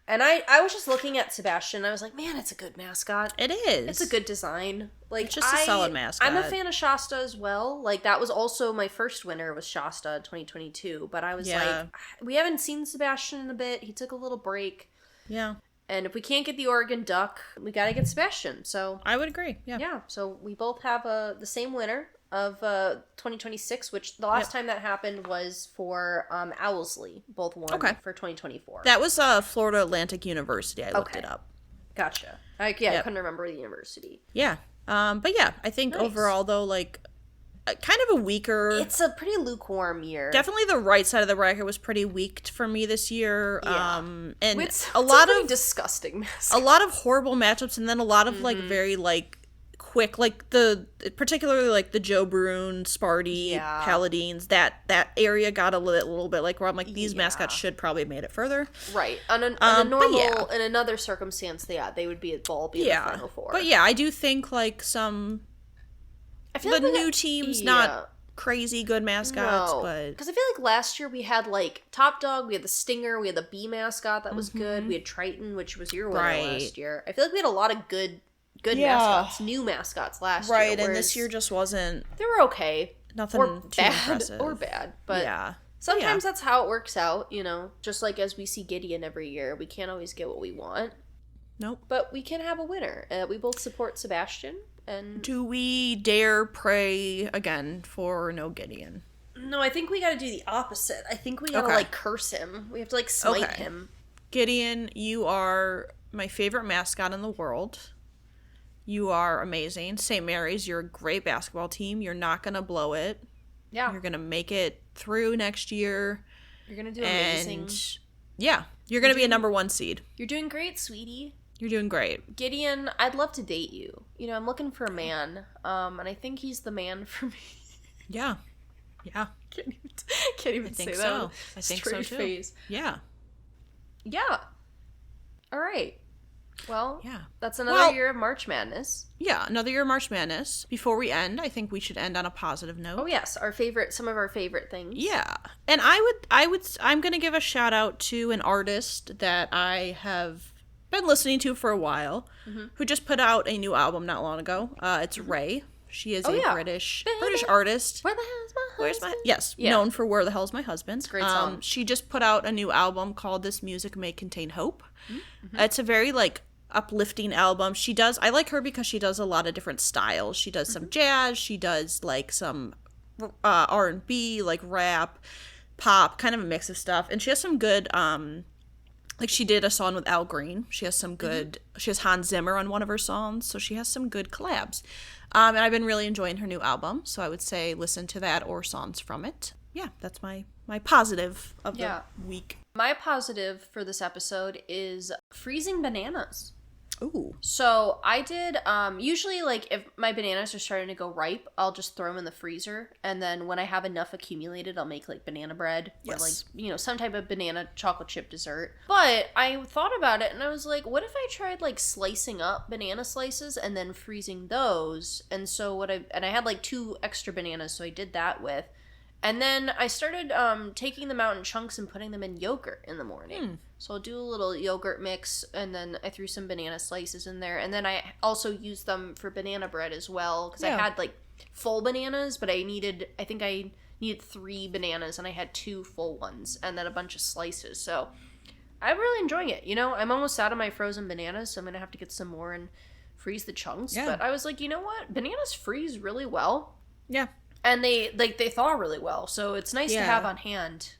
And I was just looking at Sebastian, and I was like, man, it's a good mascot. It is. It's a good design. Like, it's just a solid mascot. I'm a fan of Shasta as well. Like, that was also my first winner was Shasta in 2022. But I was like, we haven't seen Sebastian in a bit. He took a little break. Yeah. And if we can't get the Oregon Duck, we got to get Sebastian. So I would agree. Yeah. Yeah. So we both have the same winner of 2026, which the last time that happened was for Owlsley. Both won for 2024. That was Florida Atlantic University. I looked it up. Gotcha. I couldn't remember the university. Yeah. But yeah, I think overall though, like, kind of a weaker. It's a pretty lukewarm year. Definitely the right side of the bracket was pretty weak for me this year. Yeah. And it's a lot of disgusting mascots. A lot of horrible matchups, and then a lot of like very like quick, like particularly like the Joe Bruin, Sparty, Paladines, that area got a little bit like where I'm like, these mascots should probably have made it further. Right. On a normal, in another circumstance, they would all be in the Final Four. But yeah, I do think like I feel the new teams, not crazy good mascots, but because I feel like last year we had like Top Dog, we had the Stinger, we had the Bee mascot that was good, we had Triton, which was your winner last year. I feel like we had a lot of good mascots, new mascots last year. Right, and this year just wasn't. They were okay, nothing too impressive or bad, but sometimes that's how it works out. Just like as we see Gideon every year, we can't always get what we want. Nope, but we can have a winner. We both support Sebastian. And do we dare pray again for no Gideon? No, I think we got to do the opposite. I think we got to like curse him. We have to like smite him. Gideon, you are my favorite mascot in the world. You are amazing. St. Mary's, you're a great basketball team. You're not going to blow it. Yeah. You're going to make it through next year. You're going to do amazing. Yeah. You're going to be a number 1 seed. You're doing great, sweetie. You're doing great. Gideon, I'd love to date you. I'm looking for a man, and I think he's the man for me. Yeah. Can't even say that. So. I think so, too. Face. Yeah. All right. Well, that's another year of March Madness. Yeah, another year of March Madness. Before we end, I think we should end on a positive note. Oh, yes. Some of our favorite things. Yeah. And I'm going to give a shout out to an artist that I have been listening to for a while, who just put out a new album not long ago. It's Ray. She is a British artist. Where the hell's my husband? Known for Where the Hell's My Husband. It's a great song. She just put out a new album called This Music May Contain Hope. It's a very like uplifting album. I like her because she does a lot of different styles. She does some jazz, she does like some R&B, like rap, pop, kind of a mix of stuff. And she has some good like she did a song with Al Green. She has some good. She has Hans Zimmer on one of her songs, so she has some good collabs. And I've been really enjoying her new album, so I would say listen to that or songs from it. Yeah, that's my positive of the week. My positive for this episode is freezing bananas. Ooh. So I did, usually like if my bananas are starting to go ripe, I'll just throw them in the freezer. And then when I have enough accumulated, I'll make like banana bread or like, some type of banana chocolate chip dessert. But I thought about it and I was like, what if I tried like slicing up banana slices and then freezing those? And so I had like 2 extra bananas, so I did that with. And then I started taking them out in chunks and putting them in yogurt in the morning. So I'll do a little yogurt mix, and then I threw some banana slices in there. And then I also used them for banana bread as well, because I had like full bananas, but I needed 3 bananas, and I had 2 full ones, and then a bunch of slices. So I'm really enjoying it. I'm almost out of my frozen bananas, so I'm going to have to get some more and freeze the chunks. Yeah. But I was like, you know what? Bananas freeze really well. Yeah. And they thaw really well, so it's nice to have on hand.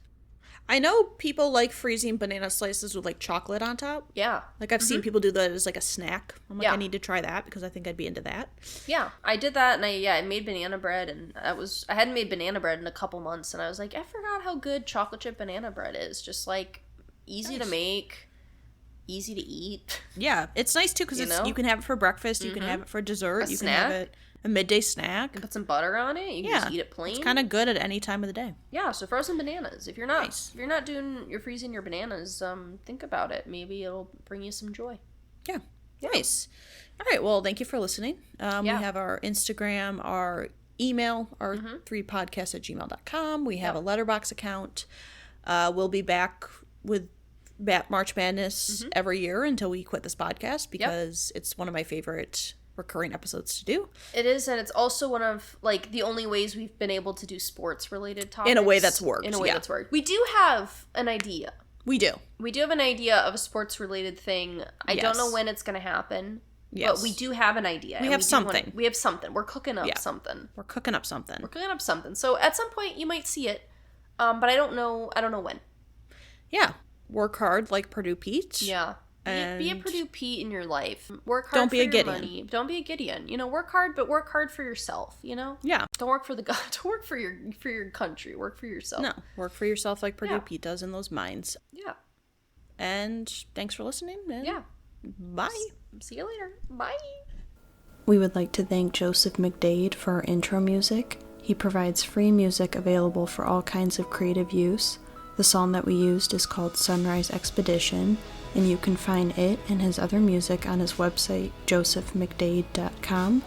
I know people like freezing banana slices with like chocolate on top. Yeah. Like I've seen people do that as like a snack. I'm like, I need to try that because I think I'd be into that. Yeah, I did that, and I made banana bread, and I hadn't made banana bread in a couple months, and I was like, I forgot how good chocolate chip banana bread is. Just like easy to make, easy to eat. Yeah, it's nice too because you can have it for breakfast, you can have it for dessert, you can have it a midday snack. You can put some butter on it. You can just eat it plain. It's kind of good at any time of the day. Yeah, so frozen bananas. If you're not freezing your bananas, think about it. Maybe it'll bring you some joy. Yeah. Nice. All right. Well, thank you for listening. We have our Instagram, our email, our 3podcasts@gmail.com. We have a letterbox account. We'll be back with March Madness every year until we quit this podcast because it's one of my favorite recurring episodes to do. It is, and it's also one of like the only ways we've been able to do sports related topics in a way that's worked. We do have an idea. We do have an idea of a sports related thing. I don't know when it's going to happen. But we do have an idea. We have something. We have something. We're cooking up something. We're cooking up something. So at some point you might see it, but I don't know when. Yeah. Work hard like Purdue Pete. Yeah. Be a Purdue Pete in your life. Work hard for your money. Don't be a Gideon. Work hard, but work hard for yourself, Yeah. Don't work for don't work for your country. Work for yourself. No. Work for yourself like Purdue Pete does in those mines. Yeah. And thanks for listening. And bye. See you later. Bye. We would like to thank Joseph McDade for our intro music. He provides free music available for all kinds of creative use. The song that we used is called Sunrise Expedition, and you can find it and his other music on his website, josephmcdade.com.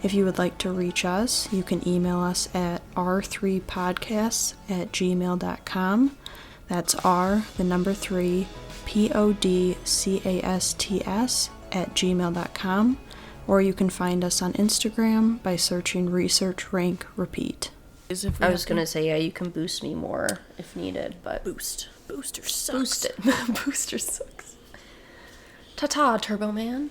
If you would like to reach us, you can email us at r3podcasts@gmail.com. That's R, the number 3, podcasts@gmail.com. Or you can find us on Instagram by searching Research Rank Repeat. I was going to say, yeah, you can boost me more if needed, but... Booster sucks. Boost it. Booster sucks. Ta-ta, Turbo Man.